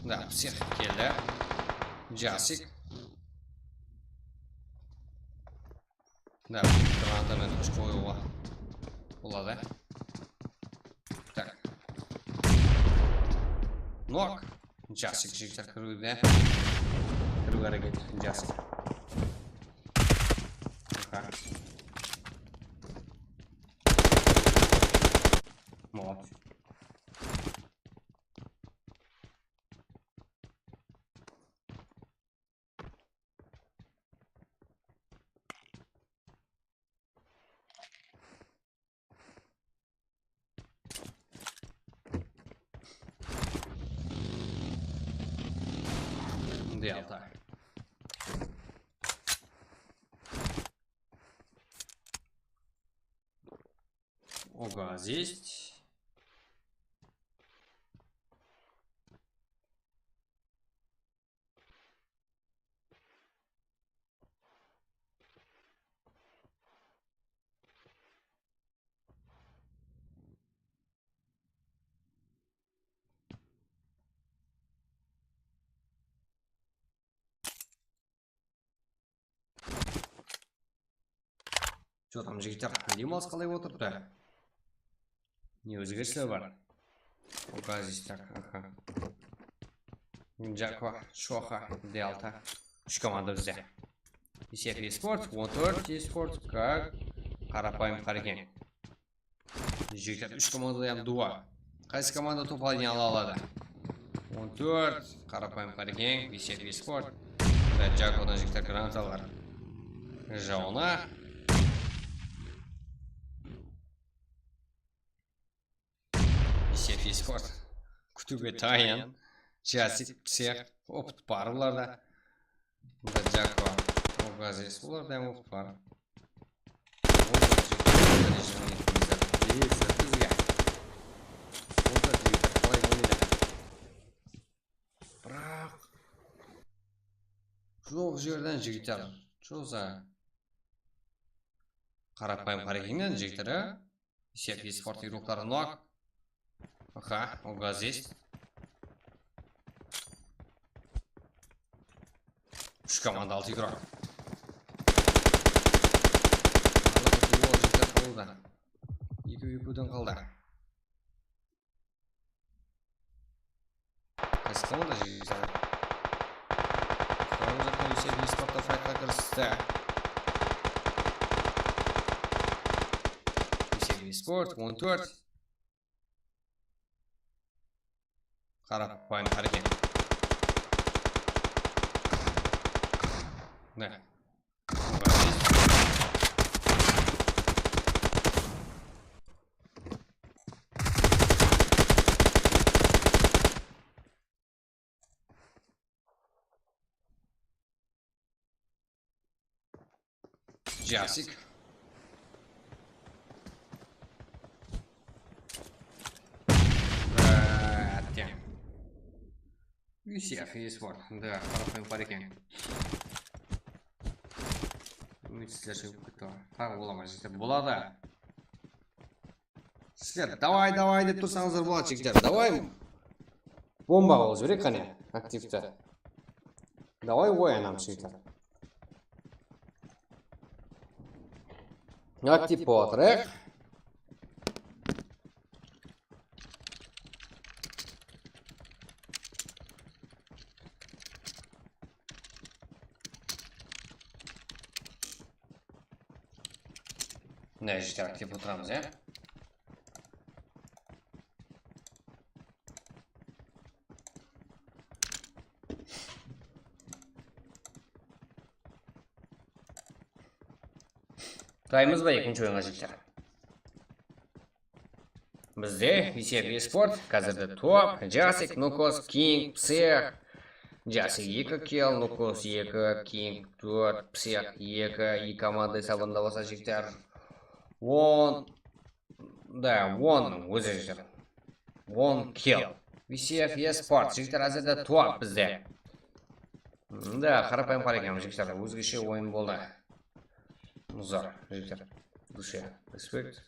Да, псих келді. Жасик. Да, гранатамен күш қоюға болады. Так. Нок. Жасик жігіттер кіруде. Кіру әрекет. Жасик. Молодец. Делта. Ого, здесь. Что там, жігіттер? Демалыс қалай отырды? Не өзгерістер бар? Оқа здесь так, аха. Джаква, Шоха, Делта. Үш команда бізде. Есеп eSports, 14 eSports, как қарапайым қарекен. Жігіттер, үш командадан дуа. Қайсы команда топ алайын ала алады? 14 қарапайым қарекен, есеп eSports. Джаквадан жігіттер гранаталар. Жауына. Есеп eSports. Күтуге тайын. Жасик, псих, опыт бар оларда. Джаква, Огазис, оларда опыт бар. Бірақ жоқ жерден жігіттер. Жоза. Қарапайым қарекеннен жігіттері. Есеп eSports игроктары нок. Аха, Огазис. Үш команда 6 игрок. Екі-екуден қалды. Қайсы команда жегізді? Қарау жақтан есеп eSports'та файтқа кірісті. Есеп eSports 14. Қарапайым қарекен. Да. Жасик. Есеп eSports. Да, қарапайым қарекен. Үмітсіздер шығып кетті. Тағы боламай жігіттер. Болады. Сіздер, давай деп тұрсаңыздар болады жігіттер. Давай. Бомба қол жіберек қане. Активті. Давай ойынам жігіттер. Актив болатырық. Ne жігіттер актив отырамыз, е? Дайымыз ба екінші ойынға жігіттер? Бізде есеп eSports, қазірді топ, Жасик, Нукос, Кинг, Псих. Жасик 2 килл, Нукос 2, Кинг 4, Псих 2, екі команда сабында болса жігіттер. 10 өзі жігіттер. 10 килл. Есеп eSports, жігіттер әзірді топ бізде. Да, қарапайым қарекем жігіттер, өзгеше ойын болды. Зор, жігіттер. Душе, респект.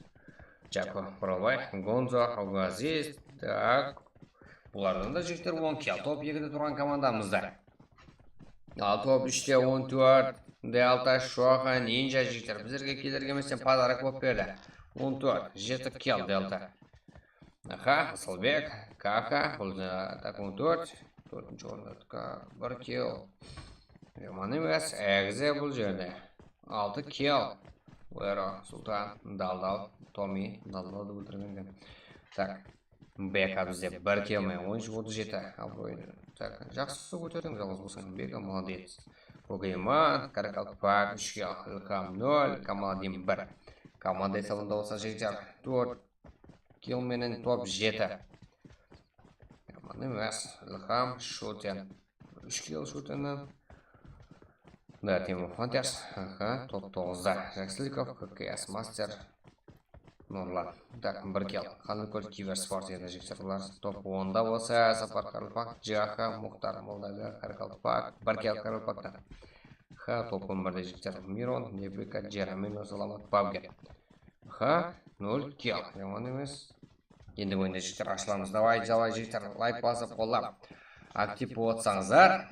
Джаква, Құралбай, Гонзо, Огазис. Так. Бұлардан да жігіттер 10 килл. Топ 2-де тұрған командамызда. Ал топ 3-те 14. Делта, Шоха, Нинджа жігіттер. Біздерге келергеместен подарок болып берді. 14, 7 килл Делта. Аха, Асылбек, Каха, бұл так 14. 4-ші орындатқа 1 килл. Жаман емес, Әгзе бұл жерде. 6 килл. Уэро, Султан, Далдал, Томи, Далдалды өлтіргенде. Так, Бека бізде 1 килл мен 13-37. Абыройды. Так, жақсы көтердің, жалғыз болсаң. Бека, молодец. Погейман, Каракалпак, 3 килл. Илхам 0, Камаладин 1. Команда есабында болса жігіттер 4 килл менен топ 7. Жаман емес, Илхам, Шутен. 3 килл Шутеннен. Да, Тимур Фантяс, топ 9-да. Жақсыликов, ККС Мастер, Нұрлан. Так, 1 килл. Қаныкөл Киберспорт еді жігіттер. Топ 10-да болса, Сапар Каралпак, Джаха, Мұхтар Молдага, Каралпак, 1 килл Каралпакта. Топ 11-де жігіттер. Мирон, Небека, Джерамин, Саламат, Пабгер. 0 килл. Жаман емес. Енді ойында жігіттер ашыламыз. Давай жігіттер, лайк басып қолап. Актив болсаңыздар.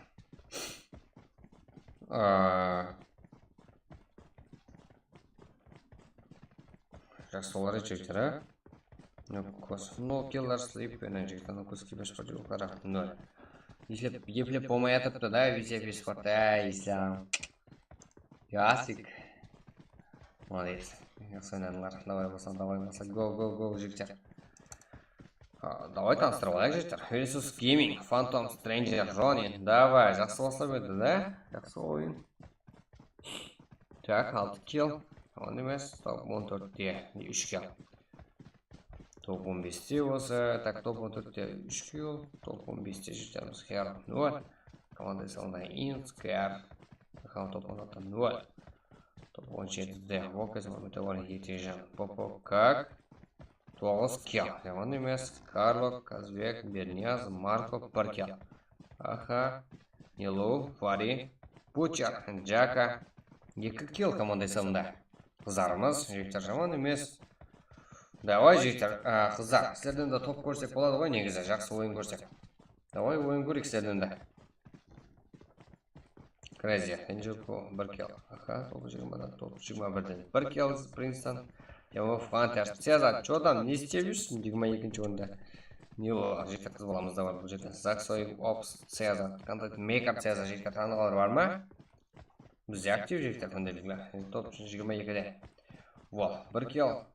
Жақсы олар жігіттер, Нукос, 0 киллер слип, жігіттер Нукос Киберспорт жігіттер 0. Еплеп болмай жатыпты да, висеп спорт. Ислам. Ясик. Молодец. Жақсы ойнадыңдар. Давай болса, го, жігіттер. Давай таныстырып алайық жігіттер. Versus Gaming, Phantom Stranger, Johnny. Давай, жақсы болса беді, да? Жақсы ойын. Так, 6 килл. Он емес, топ 14-те 3 килл. Топ 15-те осы, так, топ 14-те 3 килл. Топ 15-те жігіттеріміз Хер 0. Команда салында Инц, Кэр. Топ 16-та 0. Топ 17-де Вокас, Матеор, Етежан. Попо, как? 9 килл. Яғын емес, Карло, Казбек, Бернияз, Марко, 1 килл. Аха, Нилу, Фари, Пучар, Джака. 2 килл команда салында. Қызарымыз, жігіттер жаман емес. Давай, жігіттер, қыздар, сіздерден де топ көрсек болады ғой, негізі, жақсы ойын көрсек. Давай, ойын көрек сіздерден де. Крейзи, Энджуку, 1 килл. Аха, топ 20-да, топ 21-ден 1 килл, Принстон. Яғы Фанташ, Цезар, что там, не істебішсің? 22-ші орында. Нило, жігіттер қыз боламызда бар бұл жерде. Заксой, Опс, Цезар, контакт, Мейкап, Цезар, жігіттер танығалар бар ма? Бізде актив жігіттер күнделігі. Топ 22-де. Во, 1 килл.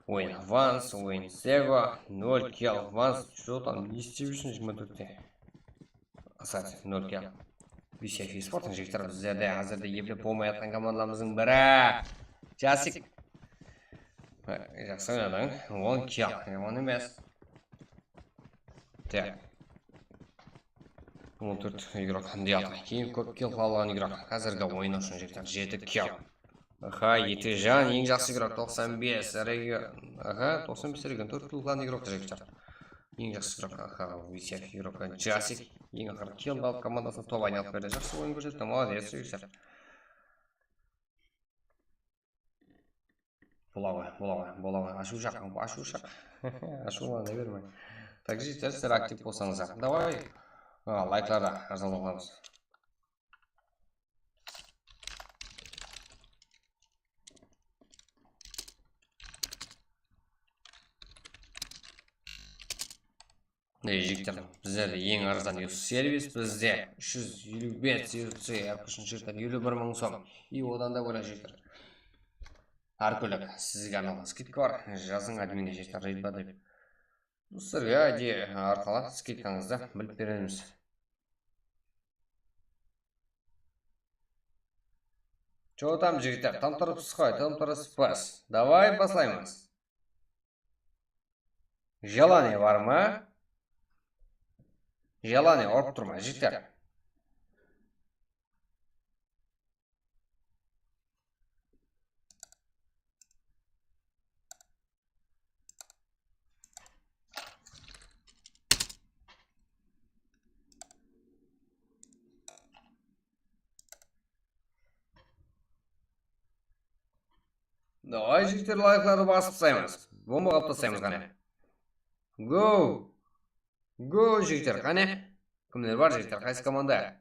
Ойын Ванс, ойын Сега, 0 килл. Ванс, что там, не істебішсің 24-де. Кстати, 0 килл. Бисефи спортың жігіттер біздерде әзірде еплеп болмай атқан командамыздың бірі. Жасик. Жақсы ойнадың. 10 килл. Он емес. Так. 14 игрок диалды. Кейін көп килл қалған игрок. Қазіргі ойын үшін жігіттер 7 килл. Аха, Етежан, ең жақсы игрок 95. Аха, 95 реген 4 килл қалған игрок жігіттер. Ең жақсы игрок. Аха, висек игрок. Жасик. Ең ақыр килл алып командасын топ айналып берді. Жақсы ойын көрсетті. Молодец жігіттер. Болауы. Ашу шақ. Ашулана бермей. Так, жігіттер, сіздер актив болсаңыздар. Давай, лайкларды арзалығымыз. Жігіттер, біздерде ең арзан сервис, бізде 355 CFC, әрқышын жігіттер 51 мың сом. И одан да бөлек жігіттер. Әркөлік сізге арналған скидка бар, жазың админге жігіттер рейдба деп. Сіздерге әде арқылы скидкаңызды біліп береміз. Чо там жігіттер, там тұрыпсыз қой, там тұрыспыз. Давай баслаймыз. Желание бар ма? Желание орып тұрма, жігіттер. Давай жігіттер лайкларды басып тастаймыз. Бомба қалып тастаймыз қане. Го жігіттер қане. Кімдер бар жігіттер, қайсы команда?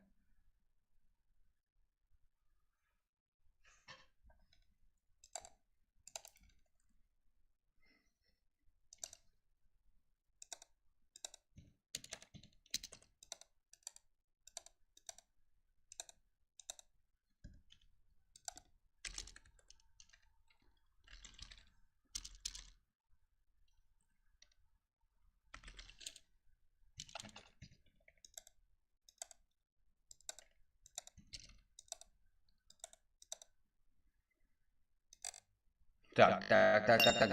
Так,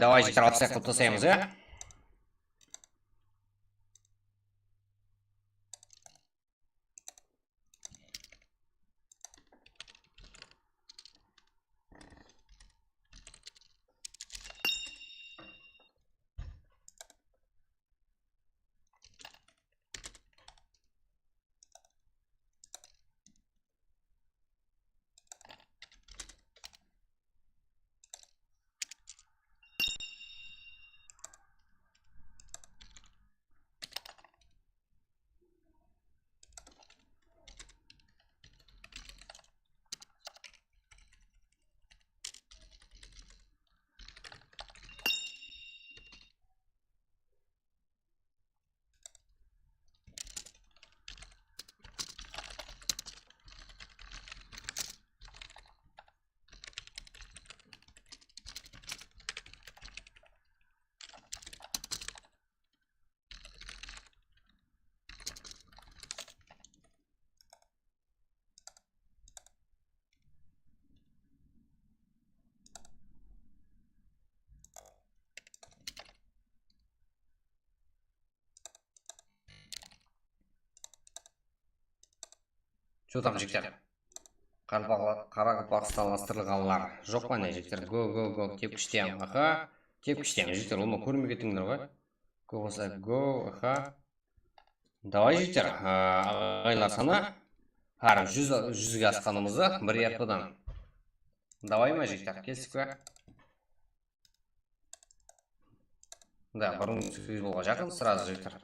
давай жігіттер алып қылып тастаймыз, Что там, жігіттер? Қарақалпақстандастырылғанлар жоқ па не, жігіттер? Го, тепкіштем, аха. Тепкіштем, жігіттер, оны көрмей кеттіңдер ғой. Го болса, го, аха. Давай, жігіттер, ағайлар саны. Қарым, 100-ге асқанымызды бір ерпідан. Давай ма, жігіттер, келсік пе? Да, 1800 болға жақын, сразу, жігіттер.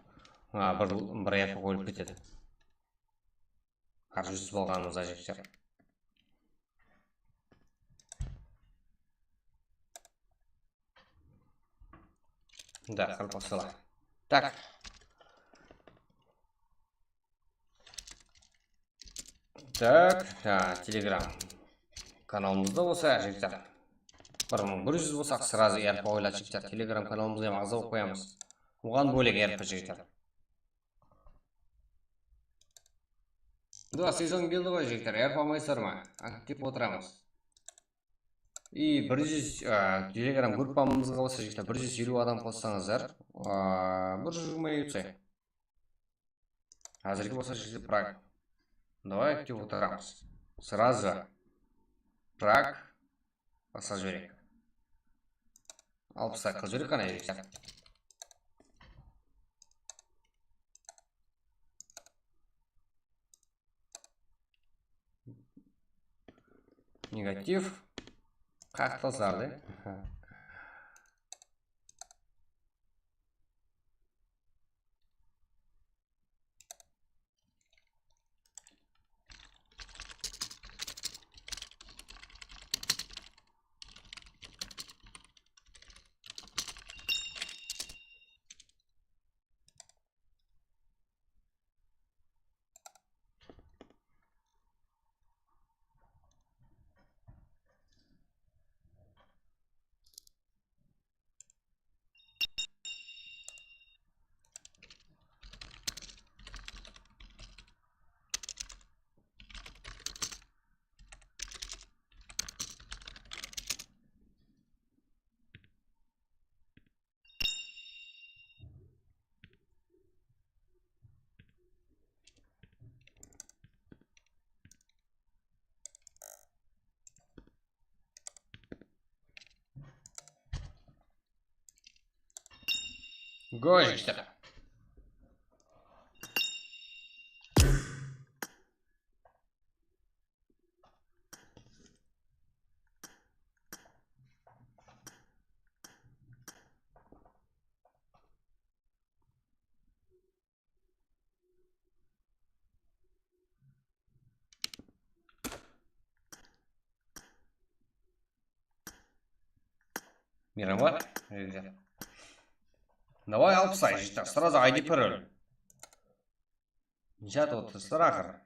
Бір ерпі қойылып кетеді. Қар 100 болғанымызда, жігіттер. Да, қалпақсыла. Так. Так, телеграм каналымызда болса, жігіттер. 1100 болсақ, сразу ерпі ойлады, жігіттер. Телеграм каналымызда мағыза болып қоямыз. Оған бөлек ерпі, жігіттер. Да, сезон келді ғой, жігіттер. Ерпі алмайсыздар ма? Актив отырамыз. И 100 телеграм группамызға болса, жігіттер, 150 адам қоссаңыздар, бір жүрмей өтсе. Әзірге болса, жігіттер, праг. Давай актив отырамыз. Сразу праг баса жіберек. Алып саққа жіберек қана, жігіттер. Негатив. Қақталсарды. Го, жігіттер. Мирова, жігіттер. Давай алып сай, жігіттер, сразу ID пароль. Жат отырсыздар ақыр.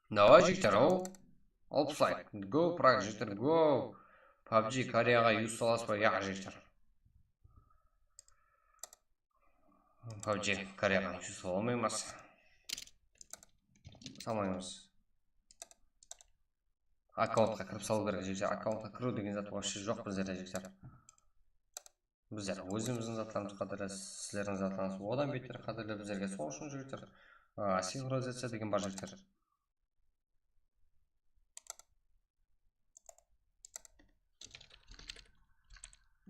Давай, жігіттер, алып сай. Го, праг, жігіттер, го. PUBG Кореяға юз салас па, яқ, жігіттер. PUBG Кореяға юз саламаймыз. Салмаймыз. Аккаунтқа кіріп салу керек, жігіттер. Аккаунтқа кіру деген зат вообще жоқ біздерде, жігіттер. Біздер өзіміздің заттарымыз қадірлі, сіздердің заттарыңыз одан бетер қадірлі біздерге. Сол үшін, жігіттер, синхронизация деген бар, жігіттер.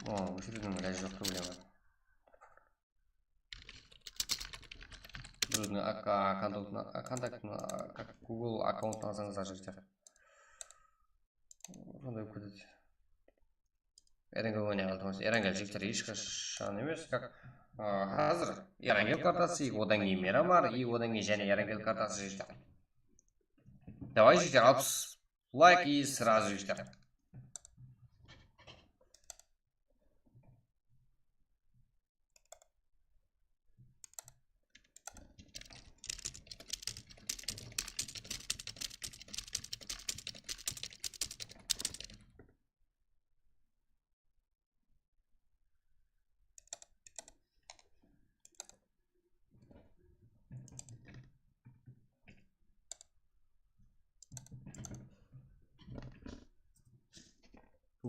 Өшірудің ләжі жоқ проблема. Бір өзінің Google аккаунтын алсаңыздар, жігіттер. Сондай өп кетеді. Эренгел ойнай қалдыңыз. Эренгел, жігіттер, ешқашан емес. Қазір Эренгел картасы, одан кейін Мирамар, одан кейін және Эренгел картасы, жігіттер. Давай, жігіттер, 60 лайк и сразу, жігіттер.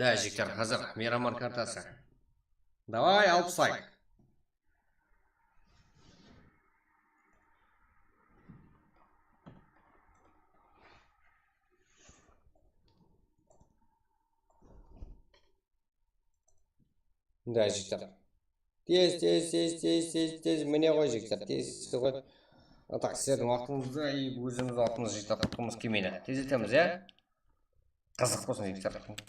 Да, жігіттер, қазір мейраман картасы. Давай, 60 лайк. Да, жігіттер. Тез, міне ғой, жігіттер, тез ғой. Так, сіздердің уақытыңызды и өзіміз уақытымызды жігіттер құртқымыз келмейді. Тездетеміз, иә? Қызық болсын, жігіттер.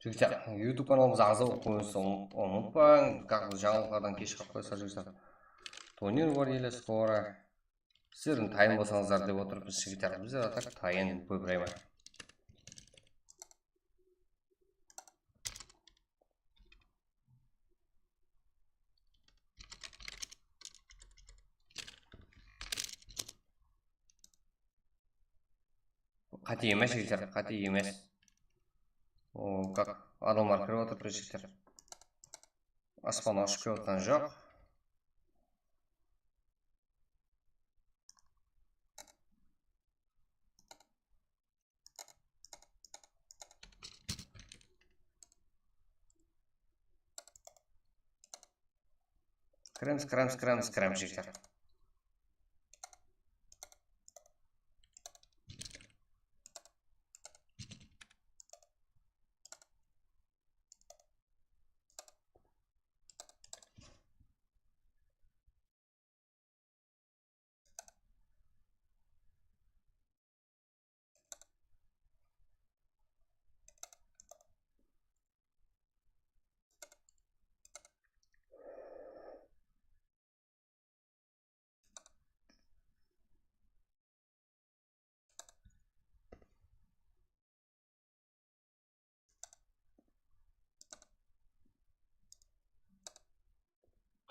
Жігіттер, YouTube каналымыз ағза болып қойыңызды ұмытпаң. Как жаңалықтардан кеш қалып қойса, жігіттер. Турнир бар елі скоро. Сіздердің тайын болсаңыздар деп отырмыз, жігіттер. Біздер атақ тайын көбірейме. Қате емес, жігіттер, қате емес. О, как адамдар кіріп отыр, жігіттер. Аспан ашып келіп отқан жоқ. Кіреміз, жігіттер.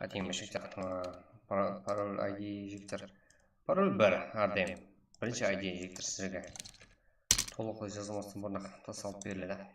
Қате емес, жігіттер. Пароль ID, жігіттер. Пароль бір, әрдайым. Бірінші ID, жігіттер, сіздерге. Толықтай жазылмастан бұрын тасалып беріледі.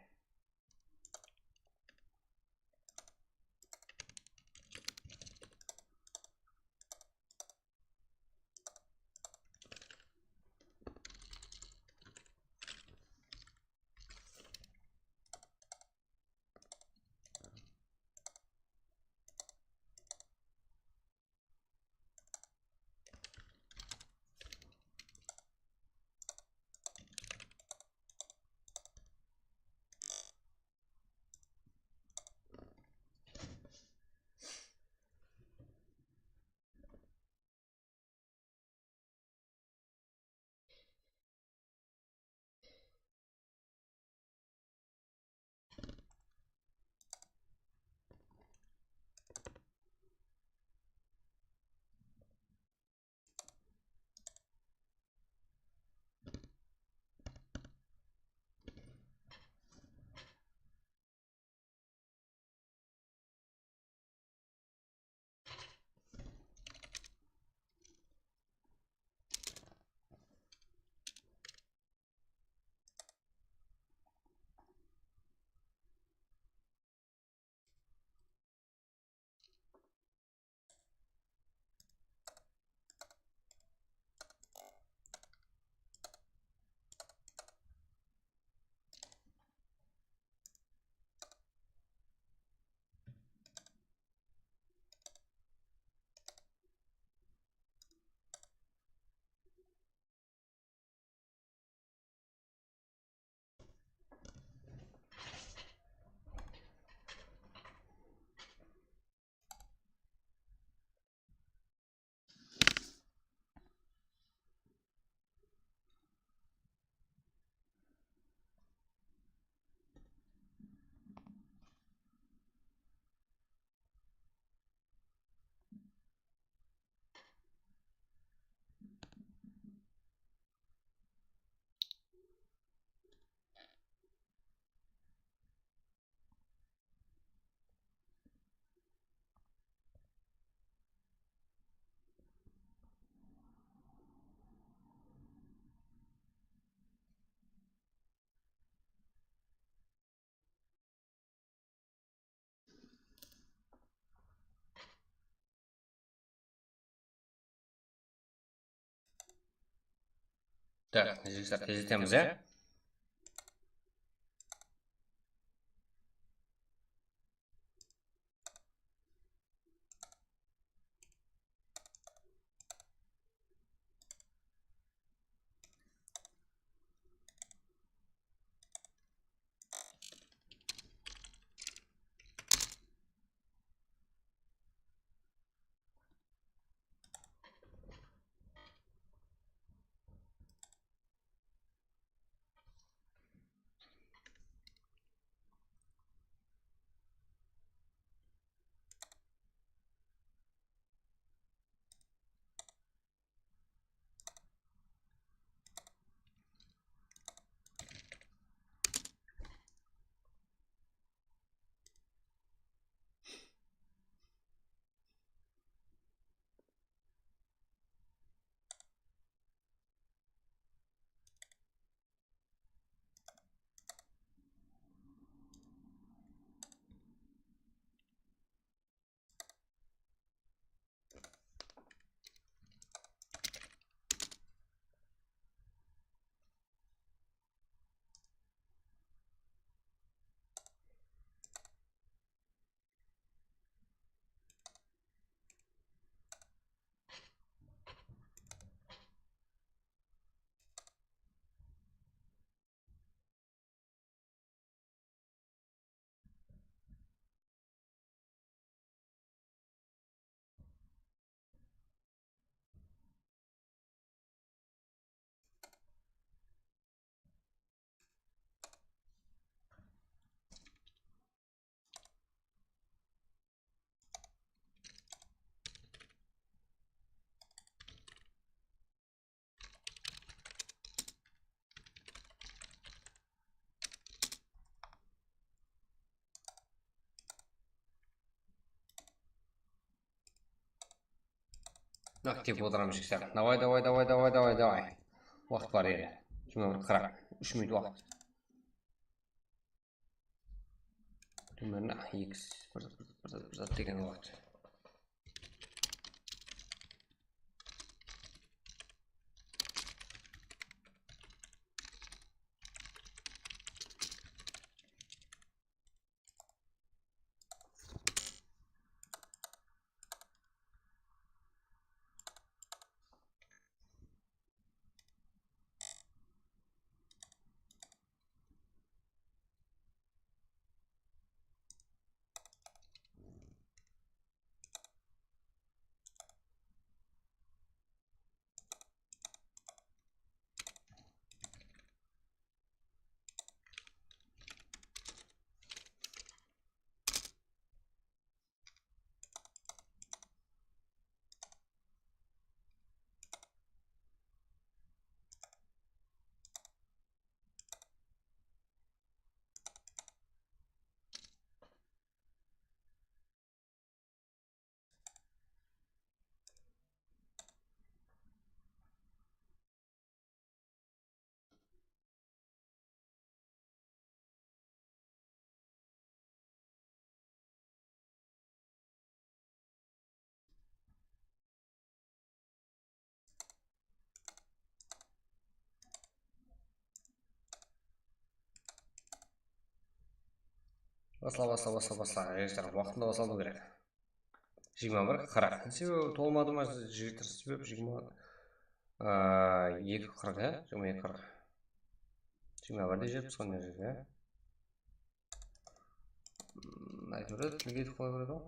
Так, жігіттер тездетеміз, иә? Актив отырамыз жігіттер. Давай. Уақыт бар еді. 3 минут уақыт. Примерно X бір зат деген уақыт. Басла. Жігіттер, уақытында басалу керек. 21 40. Себебі толмады ма жігіттер, себебі 22 40, ә? 22 40. 21-де жетіп соны жерде, ә? Айтып өреді, тілге етіп қалай көреді ғой?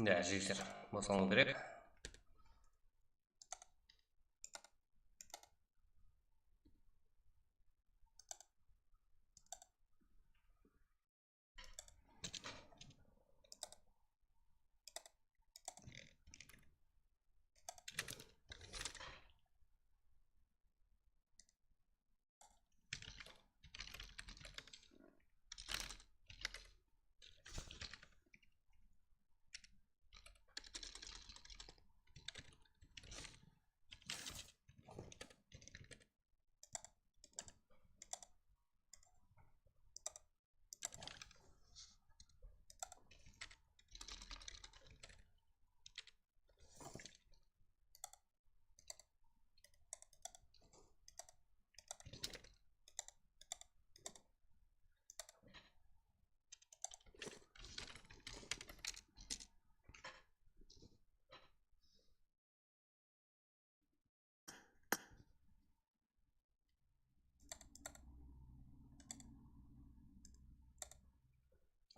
Да, жігіттер, босалу керек.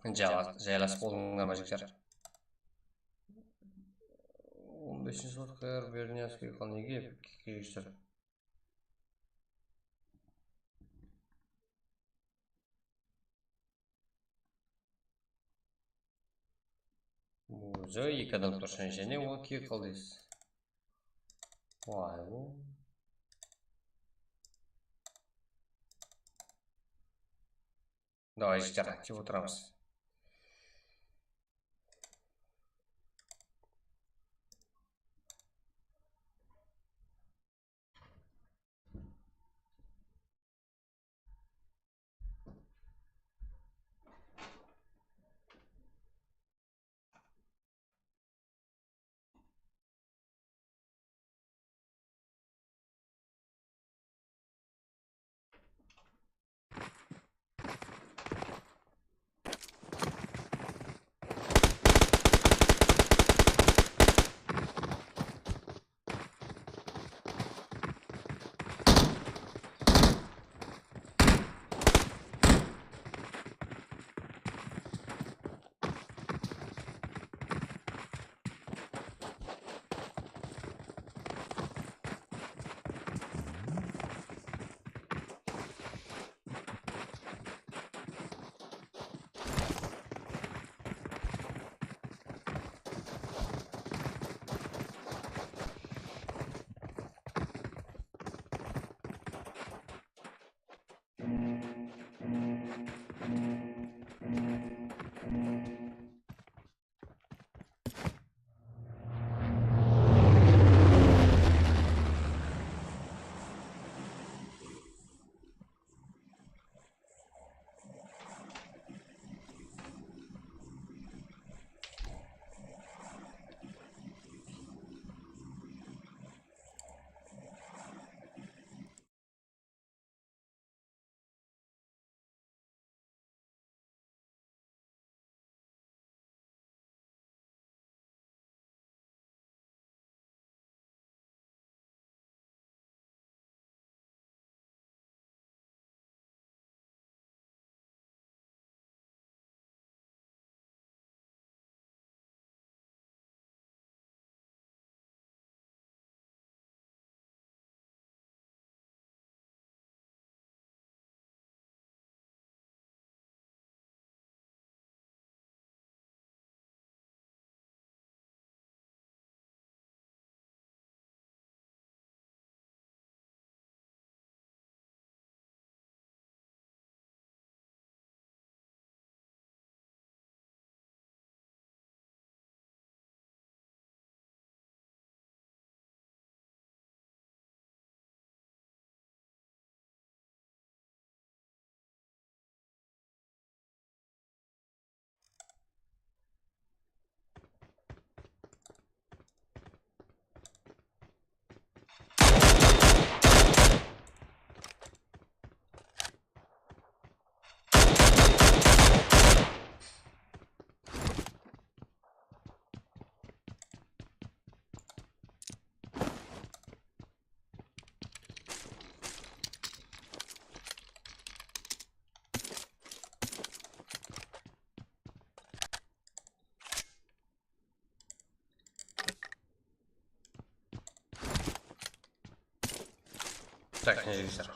Жайласып болдыңдар ма жігіттер? 15 сотқа Берневский қал неге жігіттер? Өзі екі адам тұрсын және ол кей қал дейсіз. Вай, ол. Давай жігіттер, актив отырамыз. Так, gençler.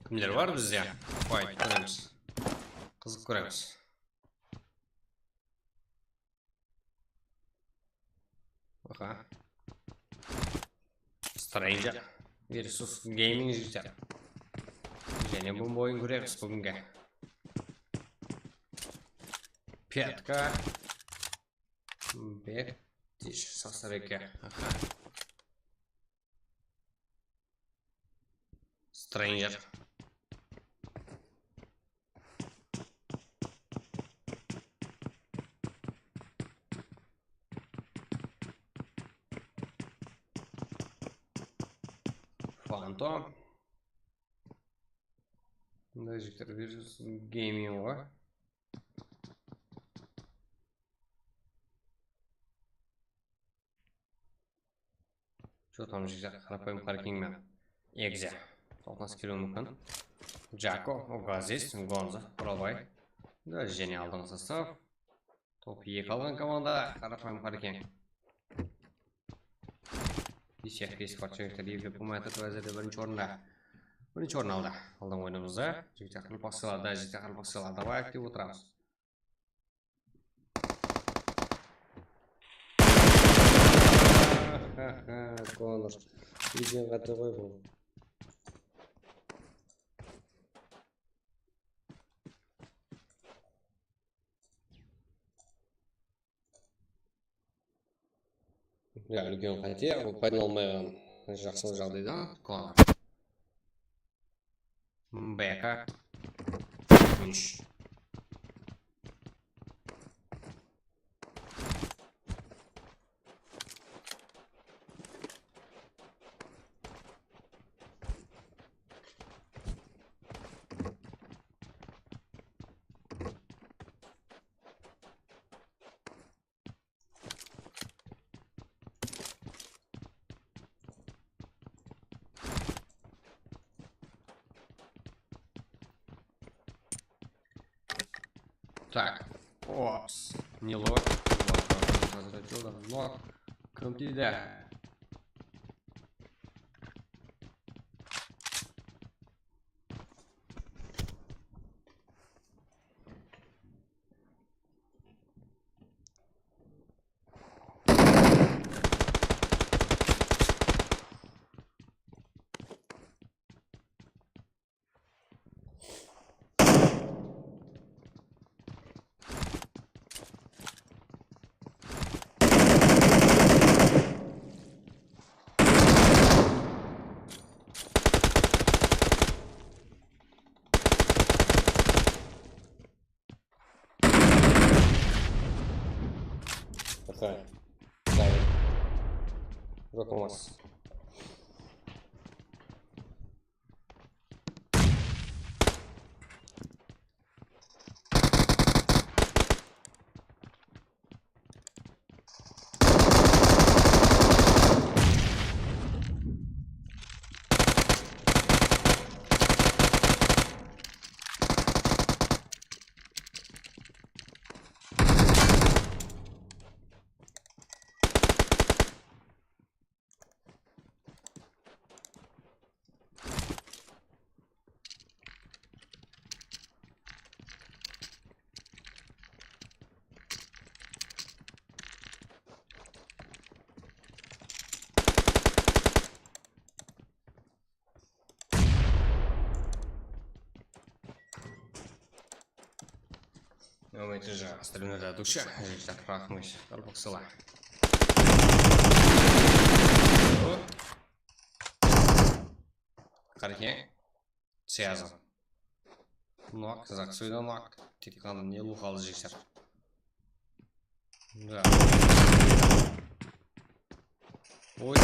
Kimler var bizde? Fight koyarız. Kızık koyarız. Baka. Stranger versus Gaming gençler. Және bu oyun koyarız bugünkü. Пятка. Бектиш сасареке. Stranger. Phantom. Дажиктер versus Gaming var. Что там же қарапайым паркингмен егзе 90 кило мүмкін. Джако, Огазис, Гонза, Құралбай. Да, және алдыңғы состав. Топ 2 қалған команда қарапайым паркинг. Десек бар жігіттер егіліп бұмай атып әзірде бірінші орында. Бірінші орын алды. Алдың ойынымызда. Жігіттер қылып ақсылады. Давай актив отырамыз. Конор. Видео готовый был. Я үлкен қате, пайдалана алмаған жақсы жағдайда Конор. Бека. 3. Так, опс, не лог, лог, компьютер. Такая. Жоқ болмас. Ну, это же остальная душа. Так, рахмыш. Тарбоксала. Карке. Связан. Нок, заксуйда нок. Тикан не лухал жесер. Да. Ой.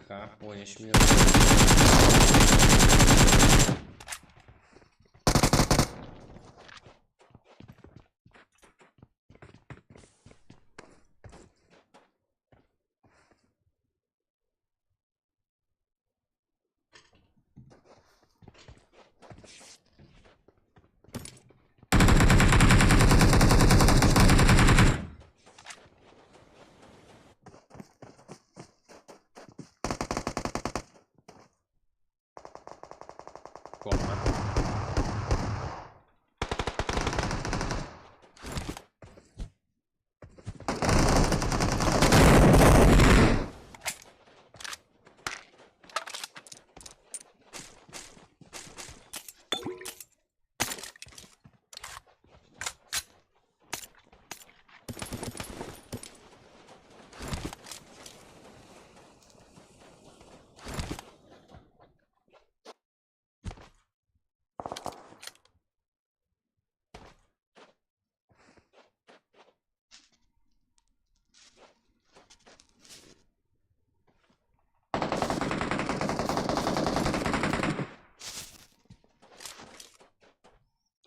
Ага, ой, шмир. Korkma.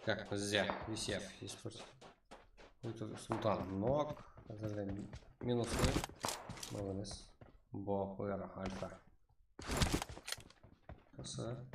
Так, друзья, висев, используем. Султан ног, минус молодец. Бохуэра, альфа. Красава.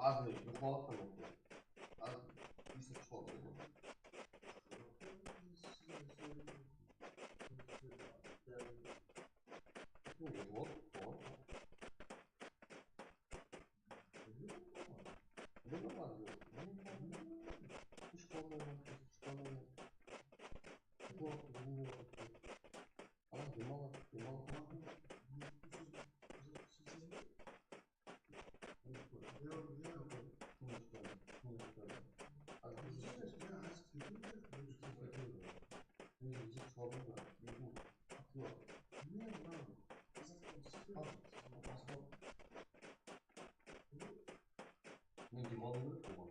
Az yukarıda mı? Az bir çok oldu. Ne gibi alınır mı?